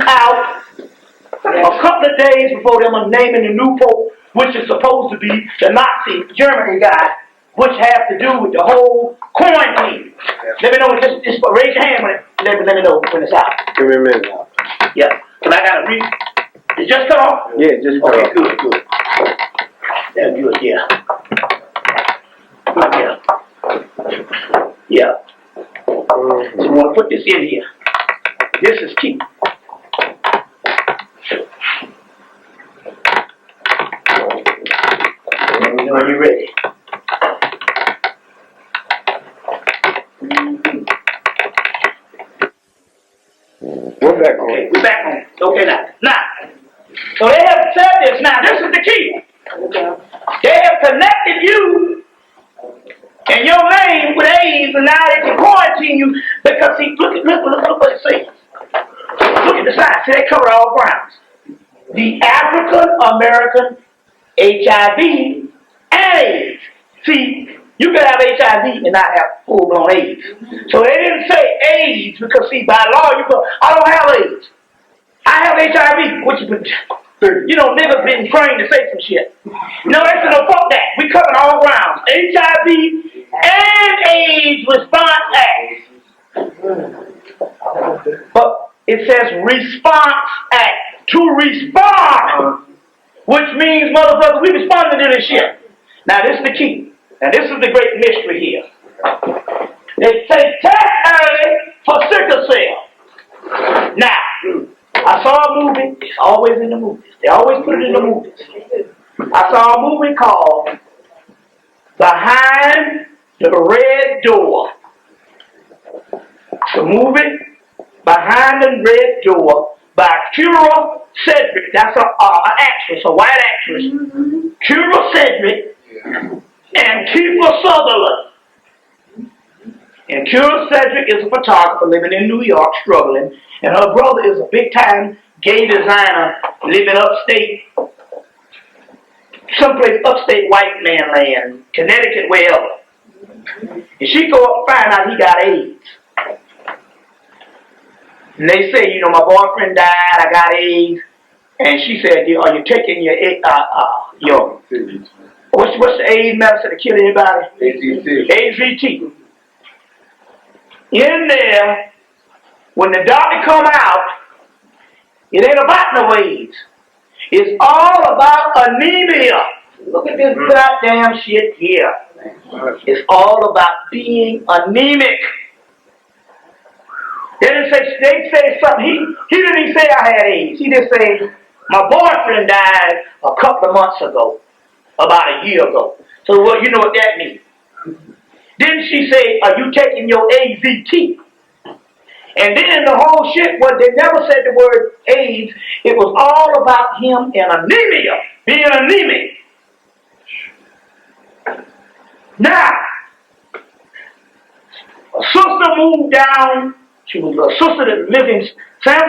out a couple of days before them naming the new pope, which is supposed to be the Nazi Germany guy, which has to do with the whole quarantine. Let me know, just raise your hand when let me know when it's out. Give me a minute. Yeah, because I got to read. It just cut off? Yeah, just cut off. Okay, good. That's good, yeah. Yeah. So you want to put this in here. This is key. Let me know when you're ready. We're back on. Okay, we're back on. Okay, now. So they have said this. Now, this is the key. They have connected you and your name with AIDS, and now they can quarantine you because, see, look what it says. Look at the sign. See, they cover all grounds. The African American HIV and AIDS. See, you can have HIV and not have full-blown AIDS. So they didn't say AIDS because, see, by law, you go, I don't have AIDS. I have HIV. What you put? You know, niggas been trained to say some shit. No, they said, no, fuck that. We covered all grounds. HIV and AIDS Response Act. But it says Response Act. To respond. Which means, motherfuckers, we responding to this shit. Now, this is the key. Now, this is the great mystery here. They say test early for sickle cell. Now, I saw a movie. It's always in the movies. They always put it in the movies. I saw a movie called Behind the Red Door. It's a movie, Behind the Red Door, by Kira Cedric. That's an actress, a white actress. Kira Cedric and Kiefer Sutherland. And Kira Cedric is a photographer living in New York, struggling. And her brother is a big-time gay designer living upstate, someplace upstate white man land, Connecticut, wherever. And she go up and find out he got AIDS. And they say, you know, my boyfriend died, I got AIDS. And she said, are you taking your what's the AIDS medicine to kill anybody? AZT. In there, when the doctor come out, it ain't about no AIDS. It's all about anemia. Look at this goddamn shit here. It's all about being anemic. They say something. He didn't even say I had AIDS. He just said, my boyfriend died a couple of months ago, about a year ago. So well, you know what that means. Didn't she say, are you taking your AZT? And then the whole shit was they never said the word AIDS. It was all about him and anemia, being anemic. Now, a sister moved down. She was a sister that lived in San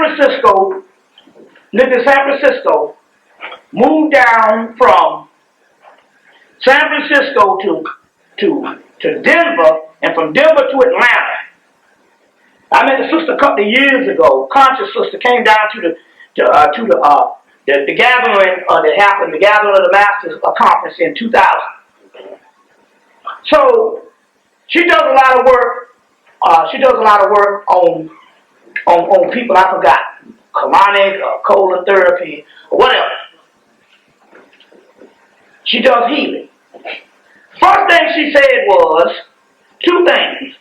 Francisco, moved down from San Francisco to Denver, and from Denver to Atlanta. I met a sister a couple of years ago. Conscious sister came down to the gathering that happened, the gathering of the Masters conference in 2000. So she does a lot of work. She does a lot of work on people I forgot, colonic or colon therapy or whatever. She does healing. First thing she said was two things.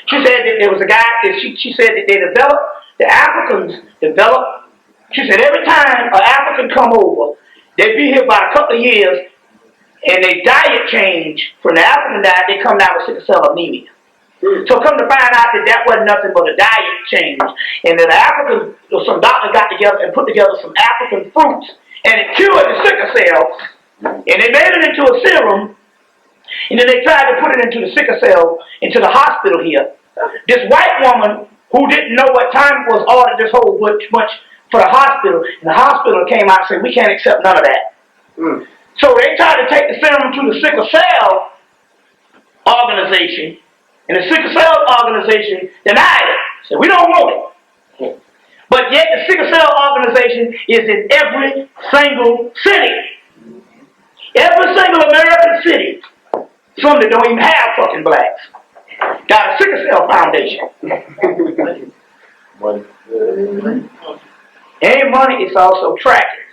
She said that there was a guy that she said that the Africans developed. She said every time an African come over, they'd be here about a couple of years, and their diet change from the African diet, they come down with sickle cell anemia. So come to find out that wasn't nothing but a diet change, and that the Africans, some doctors got together and put together some African fruits, and it cured the sickle cell, and they made it into a serum, and then they tried to put it into the sickle cell, into the hospital here. This white woman who didn't know what time it was ordered this whole bunch for the hospital, and the hospital came out and said, we can't accept none of that. So they tried to take the serum to the sickle cell organization, and the sickle cell organization denied it. Said, we don't want it. But yet the sickle cell organization is in every single city. Every single American city. Some that don't even have fucking blacks got a sickle cell foundation. Any money is also tracking.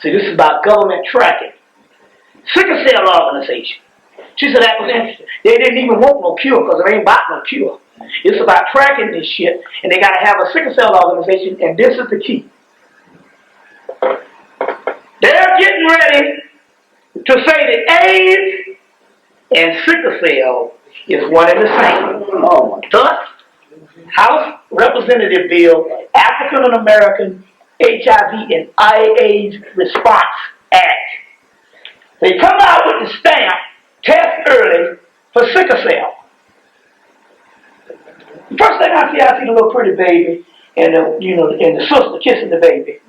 See, this is about government tracking. Sickle cell organization. She said that was interesting. They didn't even want no cure because it ain't about no cure. It's about tracking this shit, and they got to have a sickle cell organization, and this is the key. They're getting ready to say that AIDS and sickle cell is one and the same. Thus, House Representative Bill, African American HIV and AIDS Response Act. They come out with the stamp, test early for sickle cell. The first thing I see the little pretty baby and the sister kissing the baby.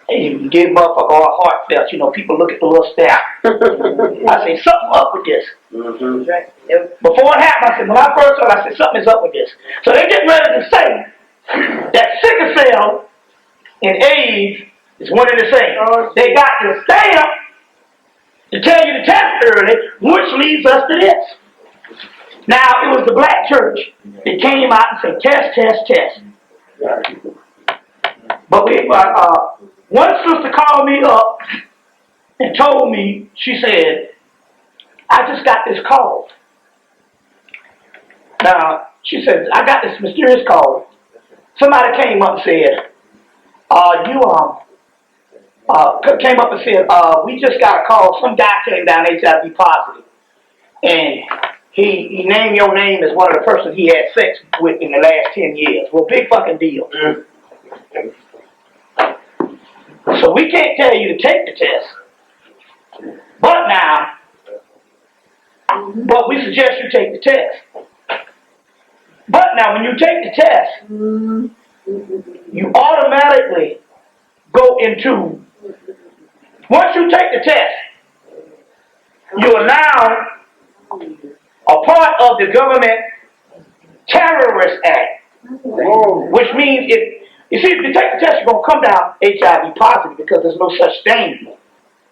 And you give motherfucker all heartfelt, people look at the little stamp. I say, something up with this. Before it happened, I said, when I first saw it, I said, something is up with this. So they're getting ready to say that sickle cell and AIDS is one and the same. They got the stamp to tell you to test early, which leads us to this. Now, it was the black church that came out and said, test. But one sister called me up and told me, she said, I just got this call. Now, she said, I got this mysterious call. Somebody came up and said, came up and said, we just got a call. Some guy came down HIV positive. And he named your name as one of the persons he had sex with in the last 10 years. Well, big fucking deal. So we can't tell you to take the test. But we suggest you take the test. But now, when you take the test, you automatically go into, once you take the test, you are now a part of the government Terrorist Act, which means if you take the test, you're going to come down HIV positive because there's no such thing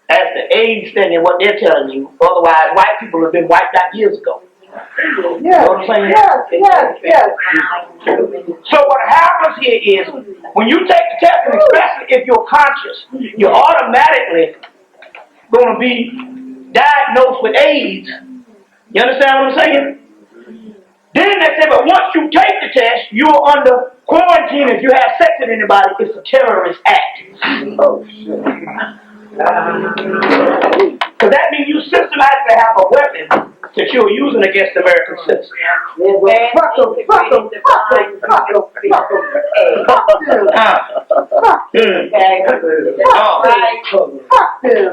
as the AIDS thing and what they're telling you. Otherwise, white people have been wiped out years ago. Yes, you know what I'm saying? yes. So what happens here is, when you take the test, and especially if you're conscious, you're automatically going to be diagnosed with AIDS. You understand what I'm saying? Then they say, but once you take the test, you're under quarantine if you have sex with anybody. It's a terrorist act. Oh, shit. Because that means you systematically have a weapon that you're using against American citizens. Fuck them.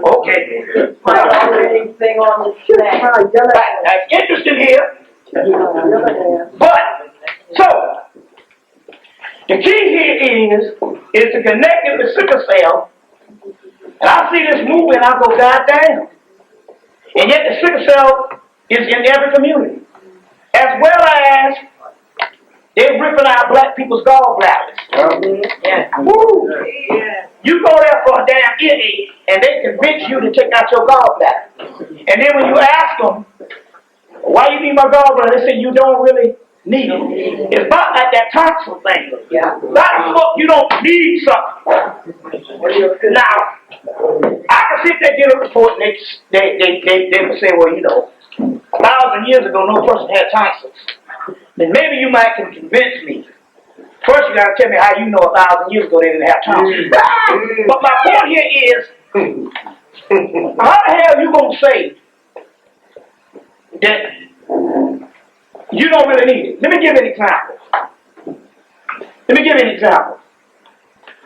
Okay. That's interesting here. But, so, the key here is to connect it with sickle cell. And I see this movie and I go, God damn. And yet the sickle cell is in every community. As well as they're ripping out black people's gallbladders. Yeah. Woo. You go there for a damn earache and they convince you to take out your gallbladder. And then when you ask them, why you need my gallbladder? They say you don't really need it. It's about like that tonsil thing. Yeah. You don't need something. Now, I can see if they get a report and they would say, well, 1,000 years ago, no person had tonsils. Then maybe you might can convince me. First, you got to tell me how you know 1,000 years ago they didn't have tonsils. But my point here is, how the hell are you going to say that you don't really need it? Let me give you an example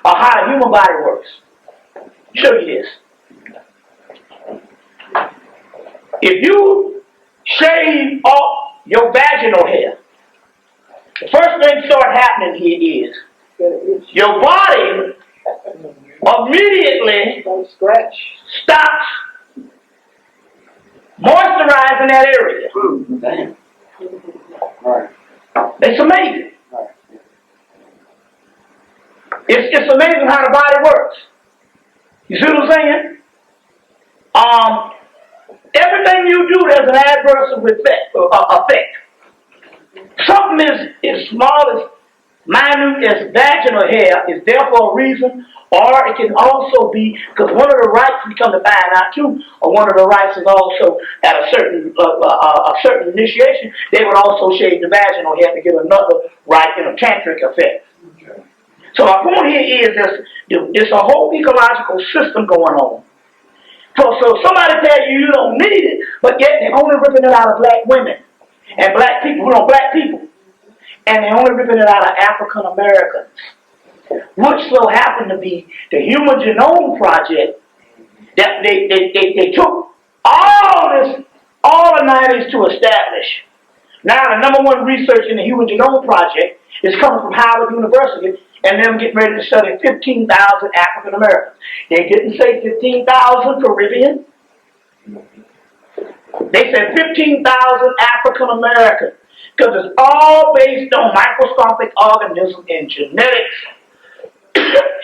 of how the human body works. Show you this. If you shave off your vaginal hair, the first thing start happening here is your body immediately stops moisturizing that area. It's amazing. It's amazing how the body works. You see what I'm saying? Everything you do, there's an adverse effect. Something as small as minute as vaginal hair is there for a reason, or it can also be because one of the rights we come to find out too, or one of the rights is also at a certain initiation, they would also shave the vaginal hair to get another right in a tantric effect. Okay. So my point here is there's a whole ecological system going on. So somebody tell you don't need it, but yet they're only ripping it out of black women and black people. Black people. And they're only ripping it out of African Americans, which so happened to be the Human Genome Project that they took all the 90s to establish. Now the number one research in the Human Genome Project is coming from Howard University, and them getting ready to study 15,000 African Americans. They didn't say 15,000 Caribbean. They said 15,000 African Americans. Because it's all based on microscopic organisms and genetics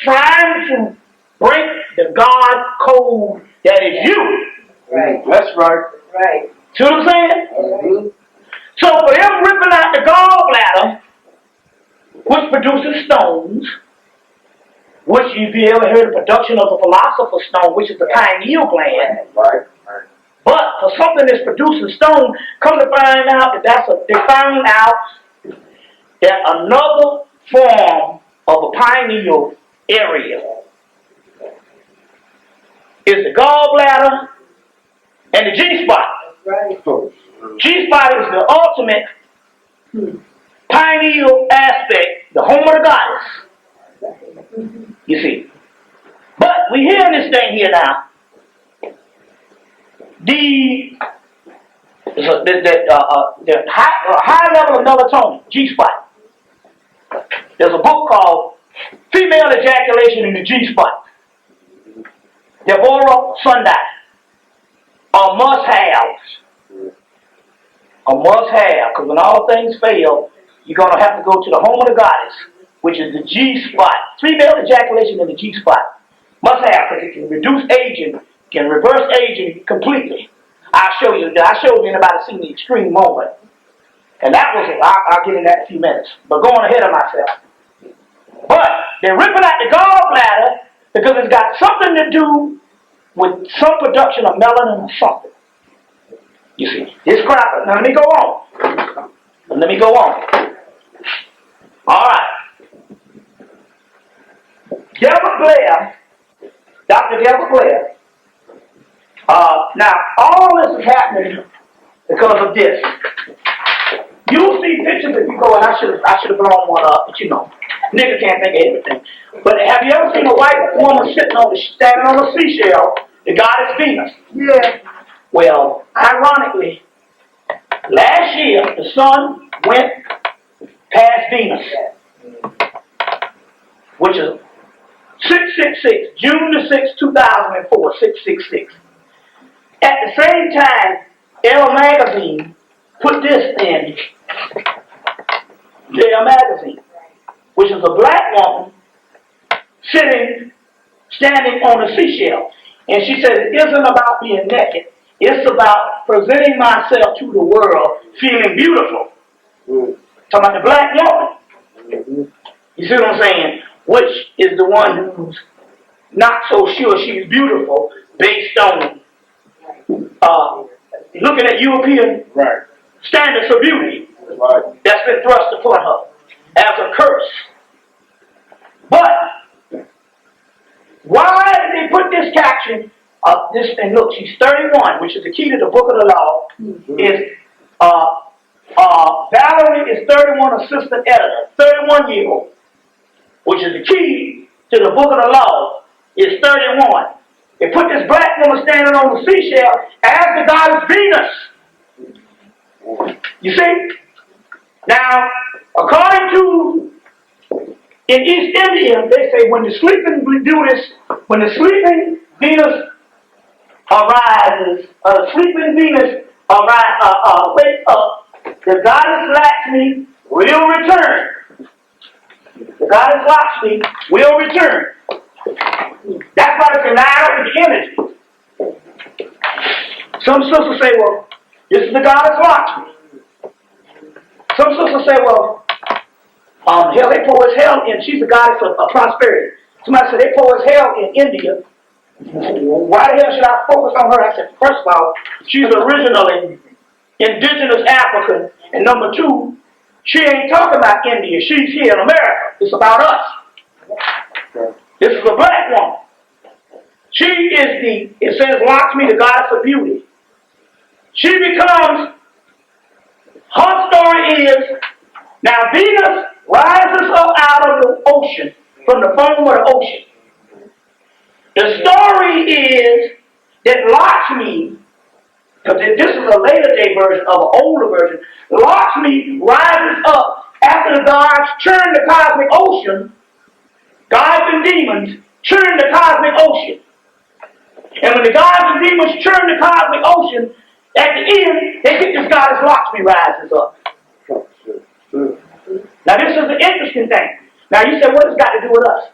trying to break the God code that is you. Right. That's right. Right. See what I'm saying? Mm-hmm. So for them ripping out the gallbladder, which produces stones, which if you ever heard the production of the philosopher's stone, which is the pineal gland. Right. But for something that's producing stone, come to find out that they found out that another form of a pineal area is the gallbladder and the G-spot. Right. G-spot is the ultimate pineal aspect, the home of the goddess. You see. But we hearing this thing here now. The high level of melatonin, G-spot. There's a book called Female Ejaculation in the G-spot. Deborah Sunday. A must-have. A must-have, because when all things fail, you're going to have to go to the home of the goddess, which is the G-spot. Female ejaculation in the G-spot. Must-have, because it can reduce aging, can reverse aging completely. I'll show you in about a scene the extreme moment. And that was it. I'll get in that in a few minutes. But going ahead of myself. But they're ripping out the gallbladder because it's got something to do with some production of melanin or something. You see, this crap. Now let me go on. All right. Dr. Delbert Blair. Now, all this is happening because of this. You'll see pictures if you go, and I should have blown one up, but you know, nigga can't think of everything. But have you ever seen a white woman standing on a seashell, the goddess Venus? Yeah. Well, ironically, last year the sun went past Venus, which is 666, June the 6th, 2004, 666. At the same time, Elle Magazine put this in Elle Magazine, which is a black woman standing on a seashell. And she said, it isn't about being naked. It's about presenting myself to the world feeling beautiful. Talking about the black woman. You see what I'm saying? Which is the one who's not so sure she's beautiful based on looking at European standards of beauty that's been thrust upon her as a curse. But why did they put this caption of this? And look, she's 31, which is the key to the book of the law. Is Valerie is 31, assistant editor, 31-year-old, which is the key to the book of the law. Is 31. They put this black woman standing on the seashell as the goddess Venus. You see? Now, according to in East India, they say when the sleeping Venus arises, wakes up, the goddess Lakshmi will return. goddess Lakshmi will return. That's why it's aligned with the energy. Some sisters say, well, this is the goddess Lakshmi. Some sisters say, well, hell, they pour as hell in. She's the goddess of prosperity. Somebody said they pour as hell in India. Why the hell should I focus on her? I said, first of all, she's originally indigenous African. And number two, she ain't talking about India. She's here in America. It's about us. This is a black woman. She is it says Lakshmi, the goddess of beauty. She becomes, her story is, now Venus rises up out of the ocean, from the foam of the ocean. The story is that Lakshmi, because this is a later day version of an older version, Lakshmi rises up after the gods churn the cosmic ocean. Gods and demons churn the cosmic ocean. And when the gods and demons churn the cosmic ocean, at the end, they get this goddess Lakshmi rises up. Now this is the interesting thing. Now you say, what has got to do with us?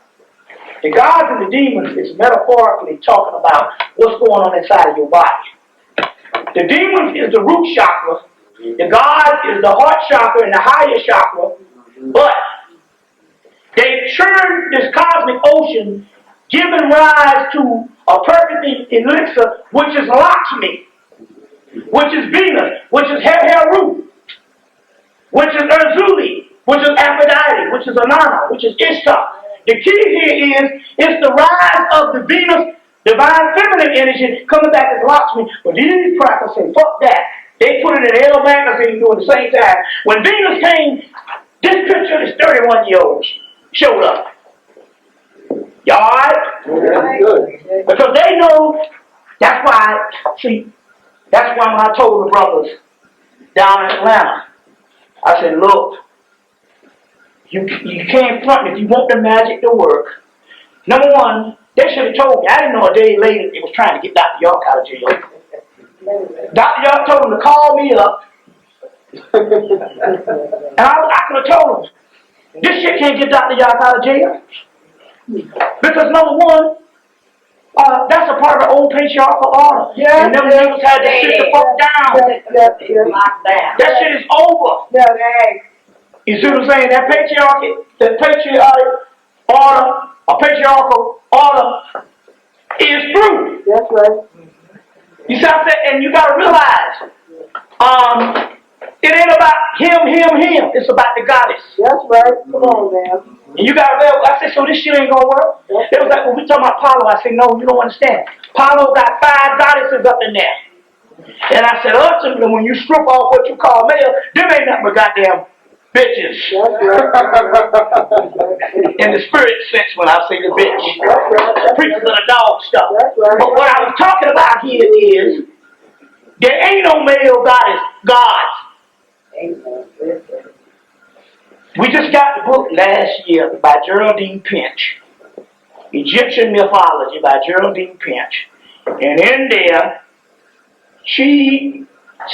The gods and the demons is metaphorically talking about what's going on inside of your body. The demons is the root chakra. The gods is the heart chakra and the higher chakra. But they churn this cosmic ocean, giving rise to a perfect elixir, which is Lakshmi, which is Venus, which is Heru, which is Urzuli, which is Aphrodite, which is Inanna, which is Ishtar. The key here is it's the rise of the Venus, divine feminine energy coming back as Lakshmi. But these crackers say, fuck that. They put it in Elle magazine doing the same time. When Venus came, this picture of this 31-year-old showed up. Y'all alright? Yeah, good. Because they know, that's why when I told the brothers down in Atlanta, I said, look, you can't front if you want the magic to work. Number one, they should have told me. I didn't know a day later they was trying to get Dr. York out of jail. Dr. York told them to call me up. And I could have told them, this shit can't get Dr. York out of jail. Because number one, that's a part of the old patriarchal order. Yeah, and them niggas had to sit the fuck down. That shit is over. You see what I'm saying? That patriarchal order is through. That's right. You see what I'm saying? And you gotta realize, it ain't about him. It's about the goddess. That's right. Come on, man. And you gotta realize, I said, so this shit ain't gonna work? It was like, when we talking about Apollo, I said, no, you don't understand. Apollo got 5 goddesses up in there. And I said, ultimately, when you strip off what you call male, them ain't nothing but goddamn bitches. In the spirit sense when I say the bitch. Preachers of the dog stuff. But what I was talking about here is, there ain't no male gods. We just got the book last year by Geraldine Pinch, Egyptian Mythology by Geraldine Pinch. And in there, she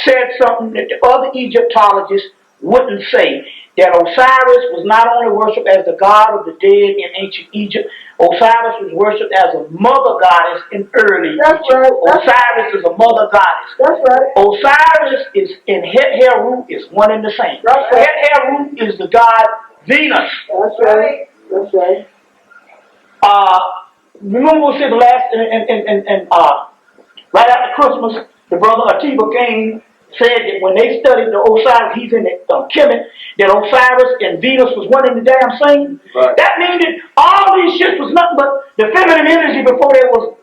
said something that the other Egyptologists wouldn't say, that Osiris was not only worshipped as the god of the dead in ancient Egypt, Osiris was worshipped as a mother goddess in early Egypt. Right. Osiris is a mother goddess. That's right. Osiris is in Heru is one and the same. That's right. Heru is the god Venus. That's right. That's right. Remember we said the last and right after Christmas, the brother Atiba came, said that when they studied the Osiris, he's in the Hemmitt, that Osiris and Venus was one and the damn same. Right. That means that all these shits was nothing but the feminine energy before they was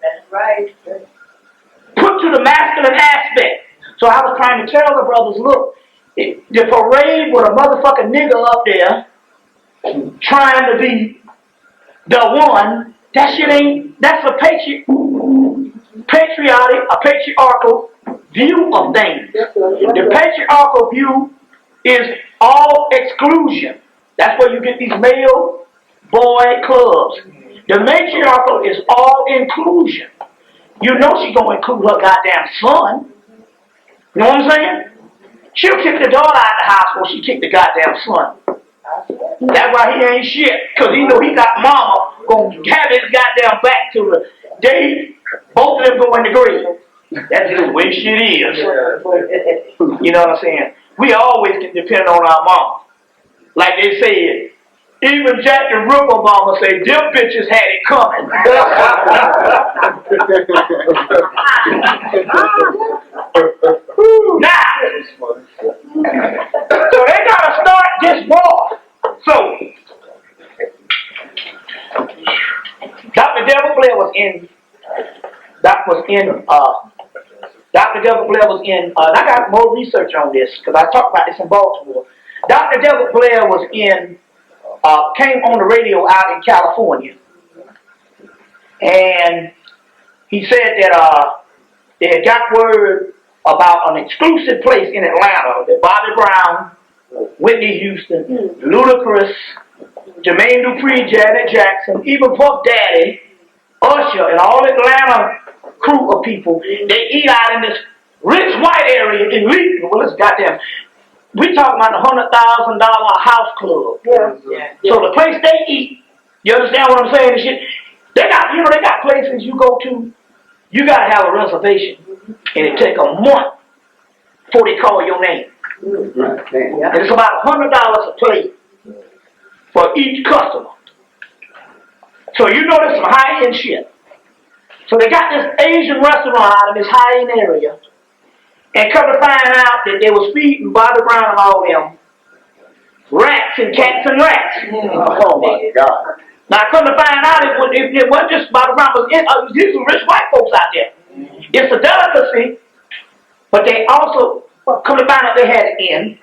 put to the masculine aspect. So I was trying to tell the brothers, look, the parade with a motherfucking nigga up there trying to be the one, that shit ain't, that's a patriarchal view of things. The patriarchal view is all exclusion. That's where you get these male boy clubs. The matriarchal is all inclusion. You know she's gonna include her goddamn son. You know what I'm saying? She'll kick the daughter out of the house before she kick the goddamn son. That's why he ain't shit, because he know he got mama gonna have his goddamn back to the day both of them go in the grave. That's just the way shit is. You know what I'm saying? We always can depend on our mama. Like they said, even Jack the Ripper mama say, them bitches had it coming. Now, so they gotta start this war. So, Dr. Devil Blair was in, Dr. Devil Blair was in, I got more research on this, because I talked about this in Baltimore. Dr. Devil Blair was in, came on the radio out in California. And he said that they had got word about an exclusive place in Atlanta that Bobby Brown, Whitney Houston, Ludacris, Jermaine Dupri, Janet Jackson, even Puff Daddy, Usher, and all the Atlanta crew of people, they eat out in this rich white area in Lee. Well, it's goddamn. We talking about the $100,000 house club. Yeah. So the place they eat, you understand what I'm saying? And shit, they got, they got places you go to. You gotta have a reservation, and it take a month before they call your name. And it's about $100 a plate for each customer. So there's some high-end shit. So they got this Asian restaurant out in this high-end area, and come to find out that they was feeding Bobby Brown and all them rats and cats and rats. Oh my God. Now come to find out it wasn't just Bobby Brown, but these some rich white folks out there. It's a delicacy, but they also come to find out they had it in.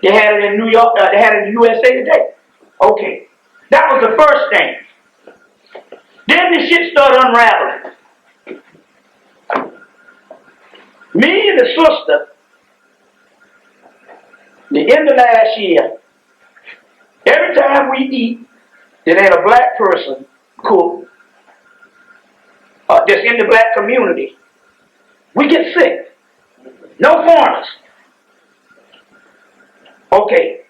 They had it in New York, they had it in the USA Today. Okay. That was the first thing. Then the shit started unraveling. Me and the sister, the end of last year, every time we eat, there ain't a black person cook that's in the black community, we get sick. No foreigners. Okay.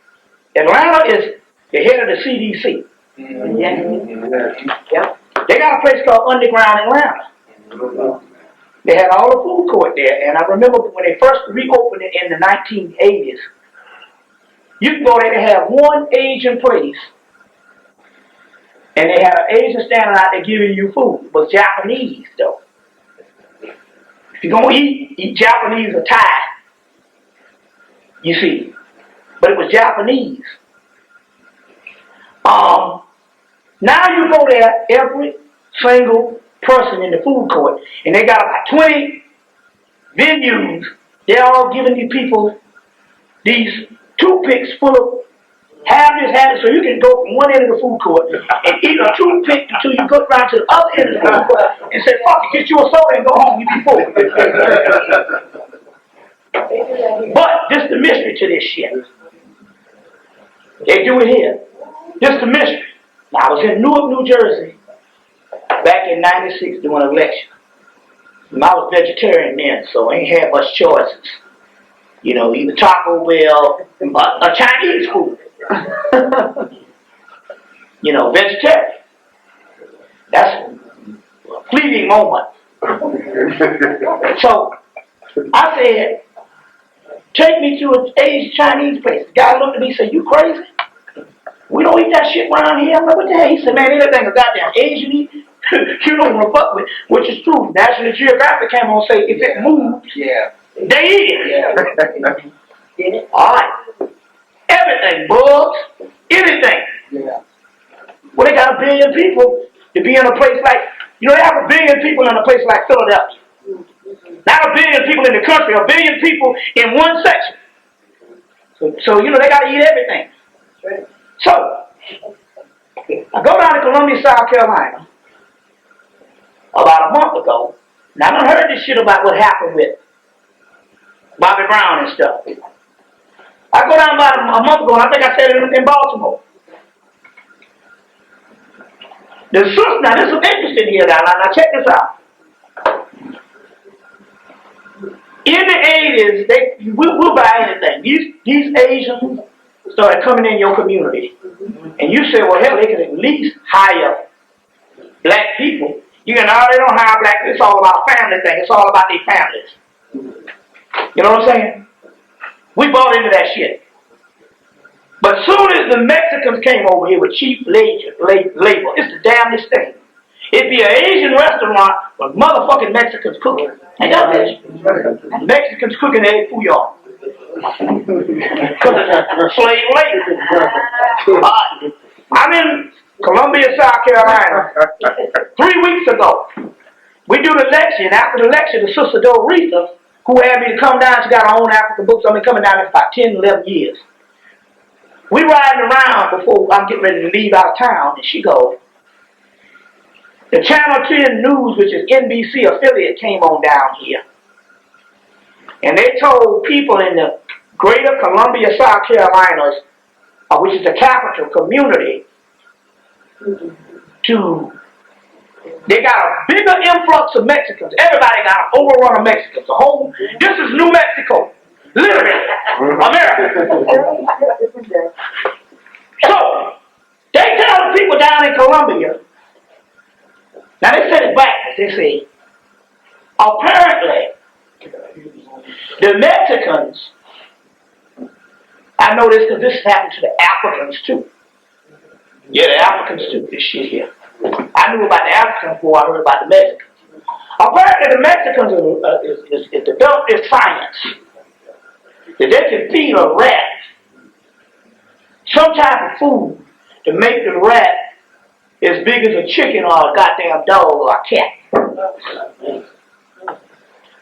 Atlanta is the head of the CDC. Yeah. They got a place called Underground Atlanta. They had all the food court there, and I remember when they first reopened it in the 1980s, you could go there to have one Asian place, and they had an Asian standing out there giving you food. It was Japanese, though. If you're going to eat Japanese or Thai, you see. But it was Japanese. Now you go there, every single person in the food court, and they got about 20 venues. They're all giving you people these toothpicks full of have this, so you can go from one end of the food court and eat a toothpick until you go around to the other end of the food court and say, fuck it, get you a soda and go home, you be full. But this is the mystery to this shit. They do it here. This is the mystery. Now, I was in Newark, New Jersey back in '96 doing an election. And I was vegetarian then, so I ain't had much choices. Either Taco Bell or Chinese food. Vegetarian. That's a fleeting moment. So, I said, take me to an Asian Chinese place. The guy looked at me and said, you crazy? We don't eat that shit around here. I'm like, what the hell? He said, man, anything a goddamn Asian eat, you don't want to fuck with, which is true. National Geographic came on and say, if it moves, they eat it. All right. Everything, bugs, anything. Well, they got 1 billion people to be in a place like, they have 1 billion people in a place like Philadelphia. Not 1 billion people in the country, 1 billion people in one section. So they got to eat everything. So, I go down to Columbia, South Carolina about a month ago. Now, I done heard this shit about what happened with Bobby Brown and stuff. I go down about a month ago, and I think I said it in Baltimore. The sister, now this is interesting here now check this out. In the 80s, we'll buy anything. These Asians, started coming in your community. And you say, well, hell, they could at least hire black people. You know, they don't hire black people. It's all about a family thing. It's all about their families. You know what I'm saying? We bought into that shit. But soon as the Mexicans came over here with cheap labor, it's the damnedest thing. It'd be an Asian restaurant with motherfucking Mexicans cooking. And y'all bitch. Mexicans cooking their fouillon. Because it's slave labor. I'm in Columbia, South Carolina 3 weeks ago. We do the lecture, and after the lecture, the sister Dorita, who had me to come down, she got her own African books. I've been coming down there for about 10, 11 years. We riding around before I'm getting ready to leave out of town, and she goes, the Channel 10 News, which is NBC affiliate, came on down here. And they told people in the greater Columbia, South Carolina, which is the capital community, they got a bigger influx of Mexicans. Everybody got an overrun of Mexicans. This is New Mexico. Literally. America. So, they tell the people down in Columbia, now they said it backwards. They say, apparently, the Mexicans, I know this because this happened to the Africans too. Yeah, the Africans too, this shit here. I knew about the Africans before I heard about the Mexicans. Apparently the Mexicans is developed this science that they can feed a rat some type of food to make the rat as big as a chicken or a goddamn dog or a cat.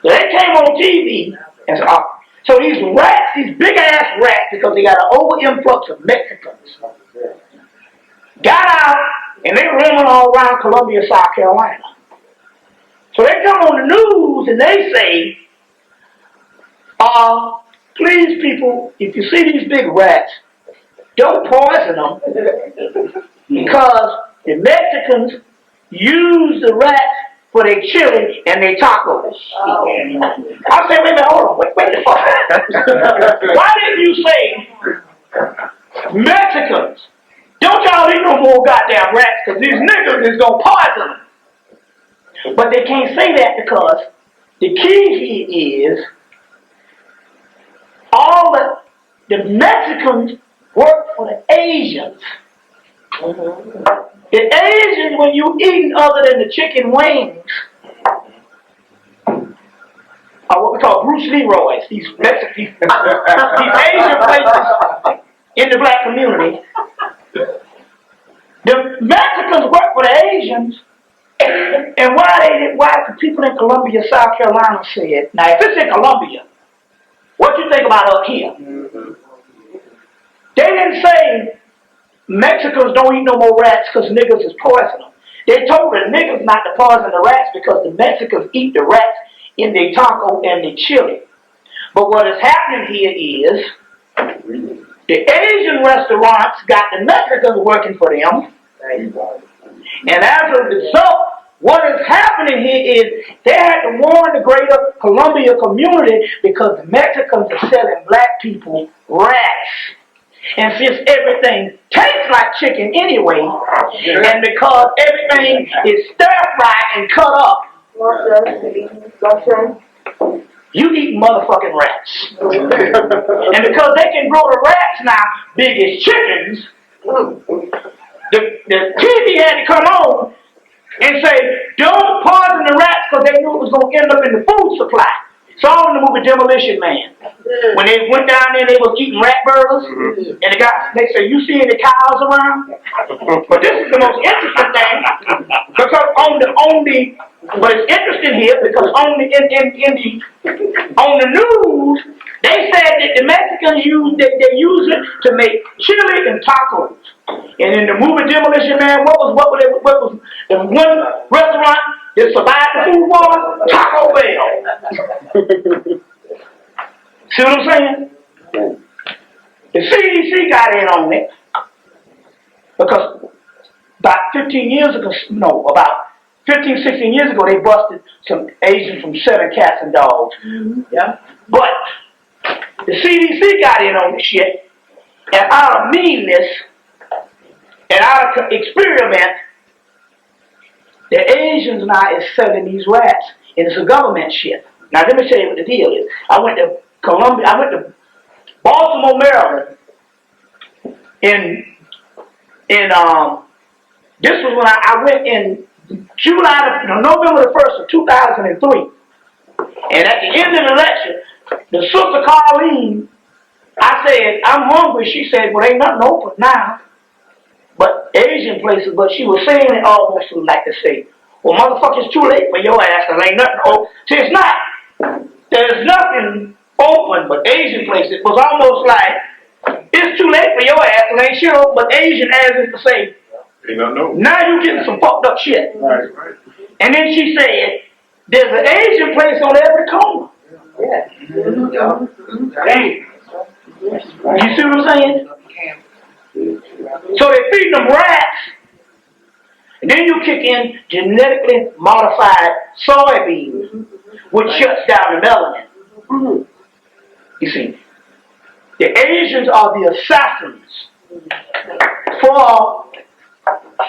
So they came on TV and said, so these rats, these big ass rats, because they got an over influx of Mexicans, got out and they roaming all around Columbia, South Carolina. So they come on the news and they say, please people, if you see these big rats, don't poison them because the Mexicans use the rats for their chili and their tacos. I said, wait a minute, hold on, wait the fuck. Why didn't you say Mexicans? Don't y'all eat no more goddamn rats because these niggas is gonna poison them. But they can't say that because the key here is all the Mexicans work for the Asians. The Asians, when you eat other than the chicken wings, are what we call Bruce Leroy's, these Mexican, these Asian places in the black community. The Mexicans work for the Asians, and why the people in Columbia, South Carolina said, now if it's in Columbia, what you think about up here? They didn't say Mexicans don't eat no more rats because niggas is poisoning them. They told the niggas not to poison the rats because the Mexicans eat the rats in their taco and their chili. But what is happening here is the Asian restaurants got the Mexicans working for them. And as a result, what is happening here is they had to warn the greater Columbia community because the Mexicans are selling black people rats. And since everything tastes like chicken anyway, and because everything is stir-fried and cut up, you eat motherfucking rats. And because they can grow the rats now big as chickens, the TV had to come on and say, don't poison the rats because they knew it was going to end up in the food supply. Saw in the movie Demolition Man. When they went down there, they was eating rat burgers, and they said, you see any cows around? But this is the most interesting thing, because but it's interesting here because on the news, they said that the Mexicans they use it to make chili and tacos. And in the movie Demolition Man, what was the one restaurant that survived the food war? Taco Bell. See what I'm saying? The CDC got in on it because about 15, 16 years ago, they busted some Asians from selling cats and dogs. Yeah. But the CDC got in on the shit And out of meanness and out of experiment, the Asians now is selling these rats, and it's a government ship. Now let me tell you what the deal is. I went to Baltimore, Maryland, this was when I went in November the 1st of 2003. And at the end of the lecture, the sister Carlene, I said, I'm hungry. She said, well, ain't nothing open now but Asian places. But she was saying it almost like to say, well, motherfucker, it's too late for your ass. There ain't nothing open. See, it's not. There's nothing open but Asian places. It was almost like, it's too late for your ass. There ain't shit open but Asian, as if to say, now you getting some fucked up shit. Right. And then she said, there's an Asian place on every corner. Yeah. Hey. You see what I'm saying? So they feed them rats, and then you kick in genetically modified soybeans, which shuts down the melanin. You see, the Asians are the assassins for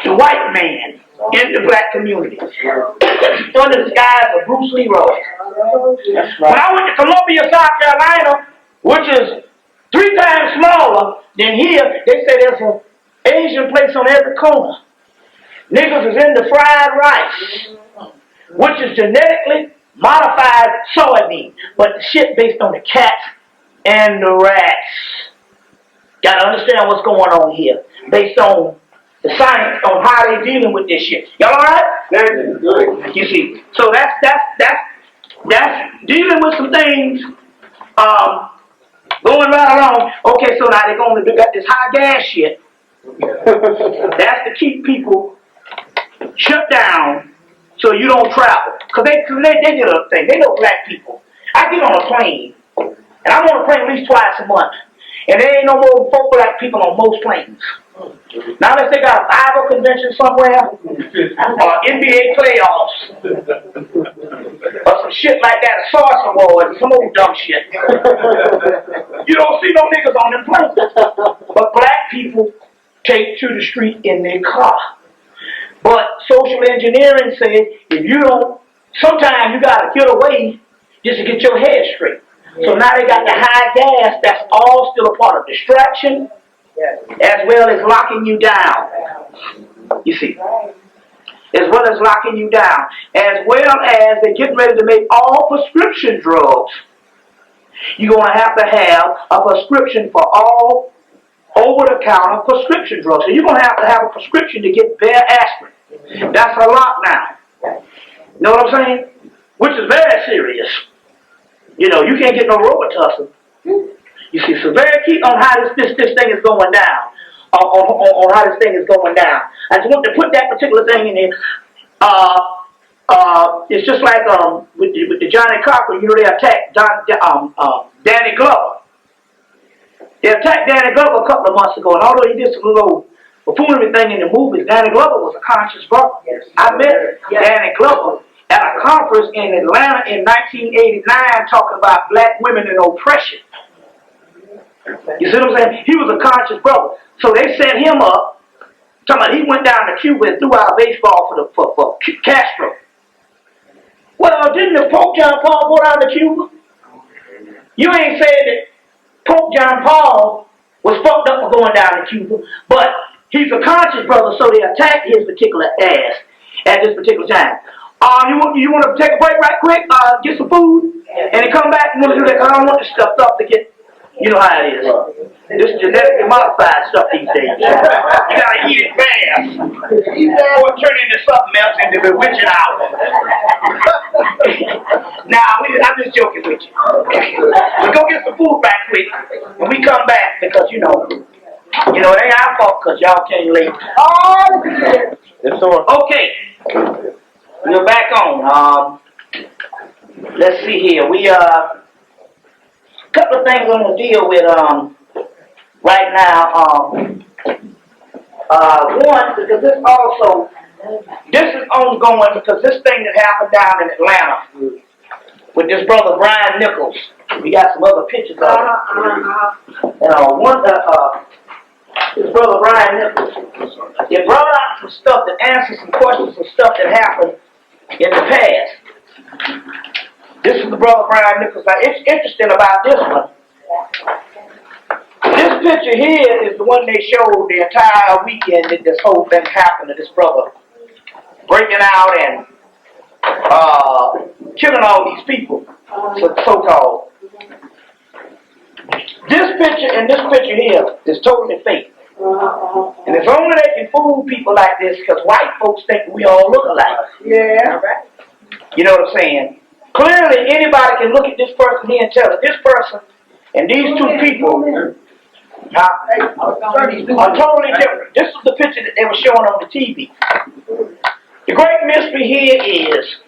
the white man in the black community, under the skies of Bruce Leroy. When I went to Columbia, South Carolina, which is 3 times smaller than here, they say there's an Asian place on every corner. Nichols is in the fried rice, which is genetically modified soybean, but the shit based on the cats and the rats. Gotta understand what's going on here, based on the science on how they dealing with this shit. Y'all alright? You see, so that's dealing with some things, going right along. Okay, so now they're going to do got this high gas shit. That's to keep people shut down so you don't travel. Cause they did a thing. They know black people. I get on a plane, and I'm on a plane at least twice a month, and there ain't no more 4 black people on most planes. Now unless they got a Bible convention somewhere, or NBA playoffs, or some shit like that, a Source Award, some old dumb shit. You don't see no niggas on them planes. But black people take to the street in their car. But social engineering said, if you don't, sometimes you gotta get away just to get your head straight. So now they got the high gas, that's all still a part of distraction, as well as locking you down. You see, as well as locking you down, as well as they're getting ready to make all prescription drugs. You're going to have a prescription for all over-the-counter prescription drugs. So you're going to have a prescription to get bare aspirin. That's a lot now. You know what I'm saying? Which is very serious. You know, you can't get no Robitussin. You see, so very key on how this thing is going down. On how this thing is going down. I just want to put that particular thing in here. It's just like with the Johnny Cochran, you know, they attacked Danny Glover. They attacked Danny Glover a couple of months ago, and although he did some little buffoonery thing in the movies, Danny Glover was a conscious brother. Yes. I met Danny Glover at a conference in Atlanta in 1989 talking about black women and oppression. You see what I'm saying? He was a conscious brother. So they set him up, talking about he went down to Cuba and threw out baseball for Castro. Well, didn't the Pope John Paul go down to Cuba? You ain't said that Pope John Paul was fucked up for going down to Cuba, but he's a conscious brother, so they attacked his particular ass at this particular time. You want to take a break right quick, get some food, and then come back and we'll do that. I don't want this stuff to get, you know how it is. This genetically modified stuff these days. You gotta eat it fast. Or turn into something else into bewitching hour. Nah, I'm just joking with you. We go get some food right quick, and we come back because you know it ain't our fault because y'all came late. Okay, we're back on. Let's see here. We couple of things I'm gonna deal with right now. One, because this is ongoing because this thing that happened down in Atlanta with this brother Brian Nichols. We got some other pictures of him. His brother Brian Nichols. It brought out some stuff that answers some questions and stuff that happened in the past. This is the brother Brian Nichols. Now, it's interesting about this one. This picture here is the one they showed the entire weekend that this whole thing happened to this brother breaking out and killing all these people, so-called. This picture and this picture here is totally fake. And it's only they can fool people like this because white folks think we all look alike. Yeah. You know what I'm saying? Clearly, anybody can look at this person here and tell that this person and these two people are totally different. This is the picture that they were showing on the TV. The great mystery here is,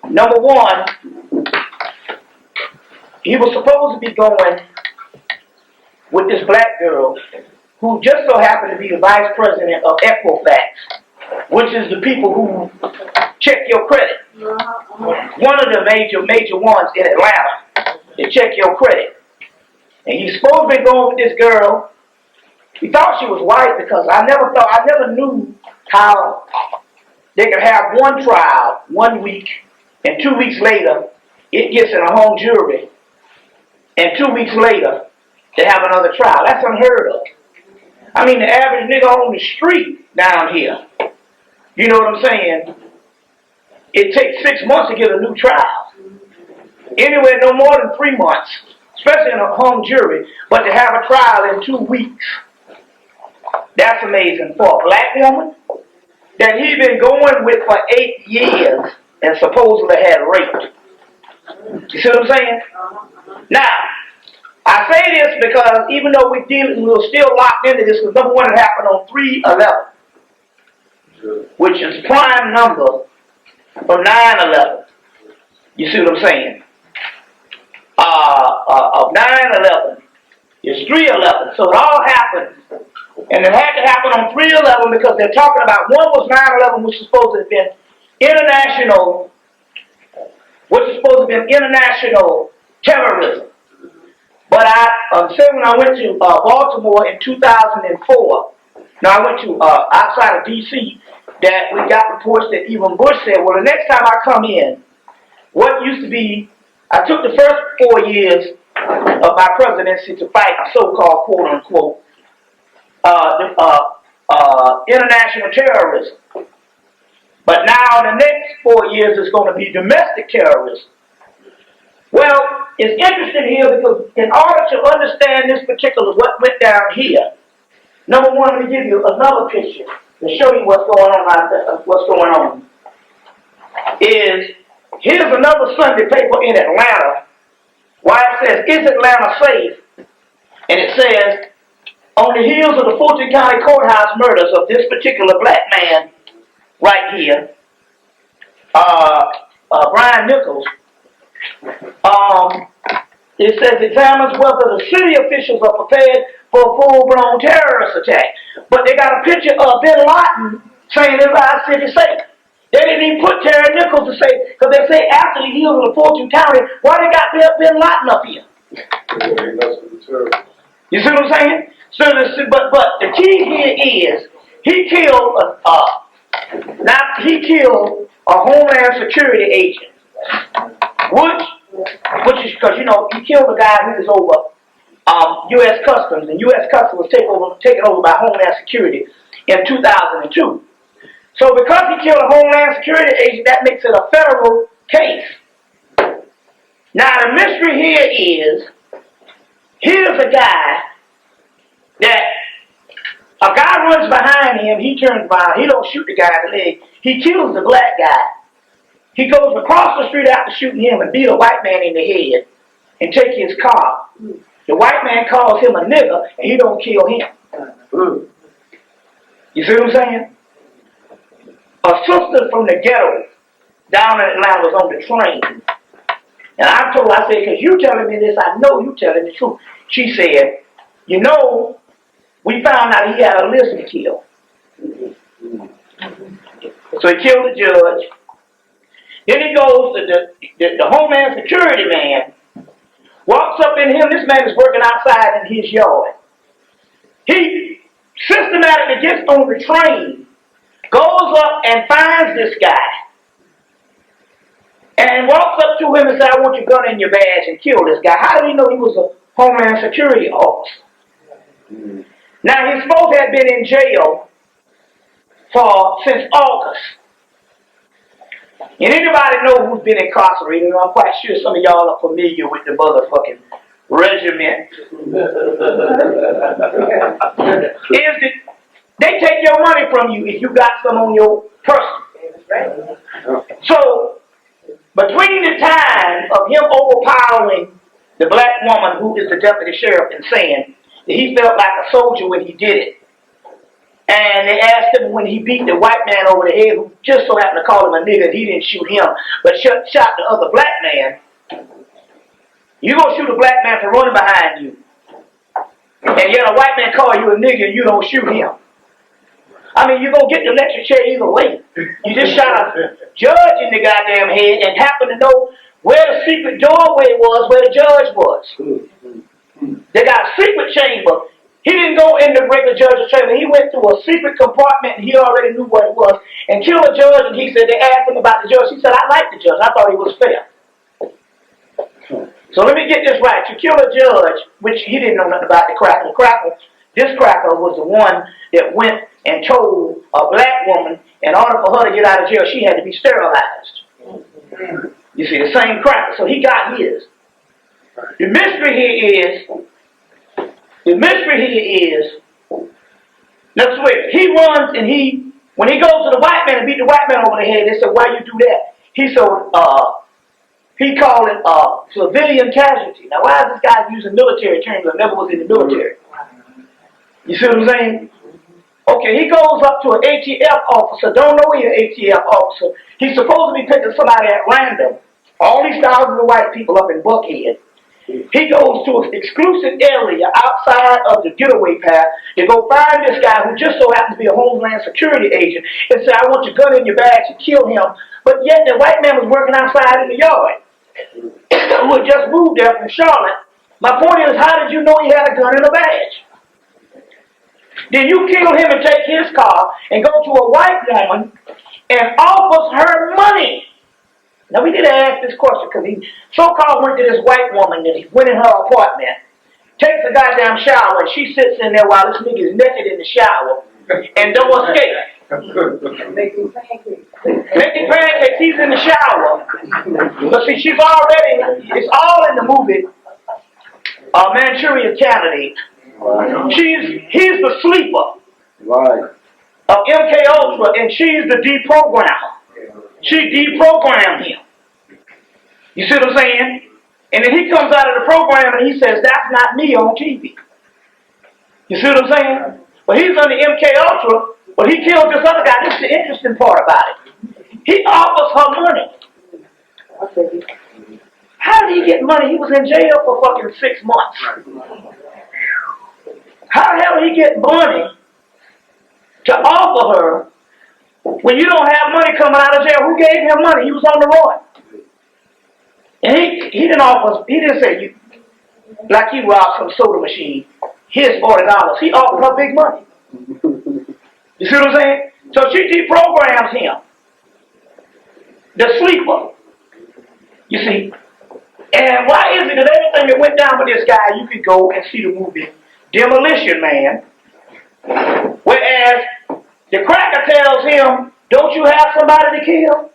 number one, he was supposed to be going with this black girl who just so happened to be the vice president of Equifax, which is the people who check your credit. One of the major ones in Atlanta. They check your credit. And he's supposed to be going with this girl. He thought she was white because I never knew how they could have one trial 1 week and 2 weeks later it gets in a hung jury and 2 weeks later they have another trial. That's unheard of. I mean, the average nigga on the street down here, you know what I'm saying? It takes 6 months to get a new trial. Anywhere no more than 3 months, especially in a hung jury, but to have a trial in 2 weeks. That's amazing for a black woman that he's been going with for 8 years and supposedly had raped. You see what I'm saying? Now, I say this because even though we're still locked into this, because number one, it happened on 3/11, which is prime number from 9/11. You see what I'm saying? Of 9/11 is 3/11. So it all happened. And it had to happen on 3/11 because they're talking about one was 9/11, which is supposed to have been international, terrorism. But when I went to Baltimore in 2004, now I went to outside of D.C., that we got reports that even Bush said, well, the next time I come in, what used to be, I took the first 4 years of my presidency to fight so-called, quote-unquote, international terrorism. But now the next 4 years is going to be domestic terrorism. Well, it's interesting here because in order to understand this particular what went down here, number one, let me give you another picture to show you what's going on out there. What's going on is here's another Sunday paper in Atlanta. Why it says, "Is Atlanta safe?" And it says, on the heels of the Fulton County Courthouse murders of this particular black man right here, Brian Nichols, it says examines whether the city officials are prepared for a full-blown terrorist attack. But they got a picture of Bin Laden saying is our city safe. They didn't even put Terry Nichols to say, because they say after the heels of the Fulton County, why they got Bin Laden up here? You see what I'm saying? So, but the key here is he killed a Homeland Security agent, which is because he killed a guy who was over U.S. Customs, and U.S. Customs was taken over by Homeland Security in 2002. So because he killed a Homeland Security agent, that makes it a federal case. Now the mystery here is, here's a guy that a guy runs behind him, he turns around, he don't shoot the guy in the leg, he kills the black guy. He goes across the street after shooting him and beat a white man in the head and take his car. The white man calls him a nigger and he don't kill him. You see what I'm saying? A sister from the ghetto down in Atlanta was on the train. And I said, because you telling me this, I know you telling the truth. She said, we found out he had a list to kill. So he killed the judge. Then he goes to the Homeland Security man, walks up in him. This man is working outside in his yard. He systematically gets on the train, goes up and finds this guy, and walks up to him and says, I want your gun in your badge and kill this guy. How did he know he was a Homeland Security officer? Now, he's supposed to have been in jail since August. And anybody know who's been incarcerated? I'm quite sure some of y'all are familiar with the motherfucking regiment. They take your money from you if you got some on your person. So, between the time of him overpowering the black woman who is the deputy sheriff and saying that he felt like a soldier when he did it, and they asked him when he beat the white man over the head, who just so happened to call him a nigga, and he didn't shoot him, but shot the other black man, you gonna shoot a black man for running behind you, and yet a white man call you a nigga and you don't shoot him. I mean, you're going to get the electric chair either way. You just shot a judge in the goddamn head and happen to know where the secret doorway was, where the judge was. They got a secret chamber. He didn't go in the regular judge's chamber. He went through a secret compartment and he already knew what it was and killed a judge. And he said, they asked him about the judge. He said, I like the judge. I thought he was fair. So let me get this right. You kill a judge, which he didn't know nothing about the cracker. This cracker was the one that went and told a black woman in order for her to get out of jail, she had to be sterilized. You see, the same cracker. So he got his. The mystery here is, let's wait. He runs and when he goes to the white man and beat the white man over the head, they said, why you do that? He called it civilian casualty. Now, why is this guy using military terms that never was in the military? You see what I'm saying? Okay, he goes up to an ATF officer, don't know he's an ATF officer. He's supposed to be picking somebody at random. All these thousands of white people up in Buckhead. He goes to an exclusive area outside of the getaway path to go find this guy who just so happens to be a Homeland Security agent and say, I want your gun in your bag to kill him. But yet the white man was working outside in the yard who had just moved there from Charlotte. My point is, how did you know he had a gun in a badge? Then you kill him and take his car and go to a white woman and offers her money. Now, we didn't ask this question because he so-called went to this white woman and he went in her apartment, takes a goddamn shower, and she sits in there while this nigga is naked in the shower and don't escape. Making pancakes, he's in the shower. But see, she's already, it's all in the movie Manchurian Candidate. He's the sleeper of MK Ultra, and she's the deprogrammer. She deprogrammed him. You see what I'm saying? And then he comes out of the program and he says, that's not me on TV. You see what I'm saying? Well, he's on the MK Ultra, but he killed this other guy. This is the interesting part about it. He offers her money. How did he get money? He was in jail for fucking 6 months. How the hell did he get money to offer her when you don't have money coming out of jail? Who gave him money? He was on the run. And he didn't offer, he didn't say, you, like he robbed some soda machine, here's $40. He offered her big money. You see what I'm saying? So she deprograms him. The sleeper. You see? And why is it that everything that went down with this guy, you could go and see the movie Demolition Man, whereas the cracker tells him, don't you have somebody to kill?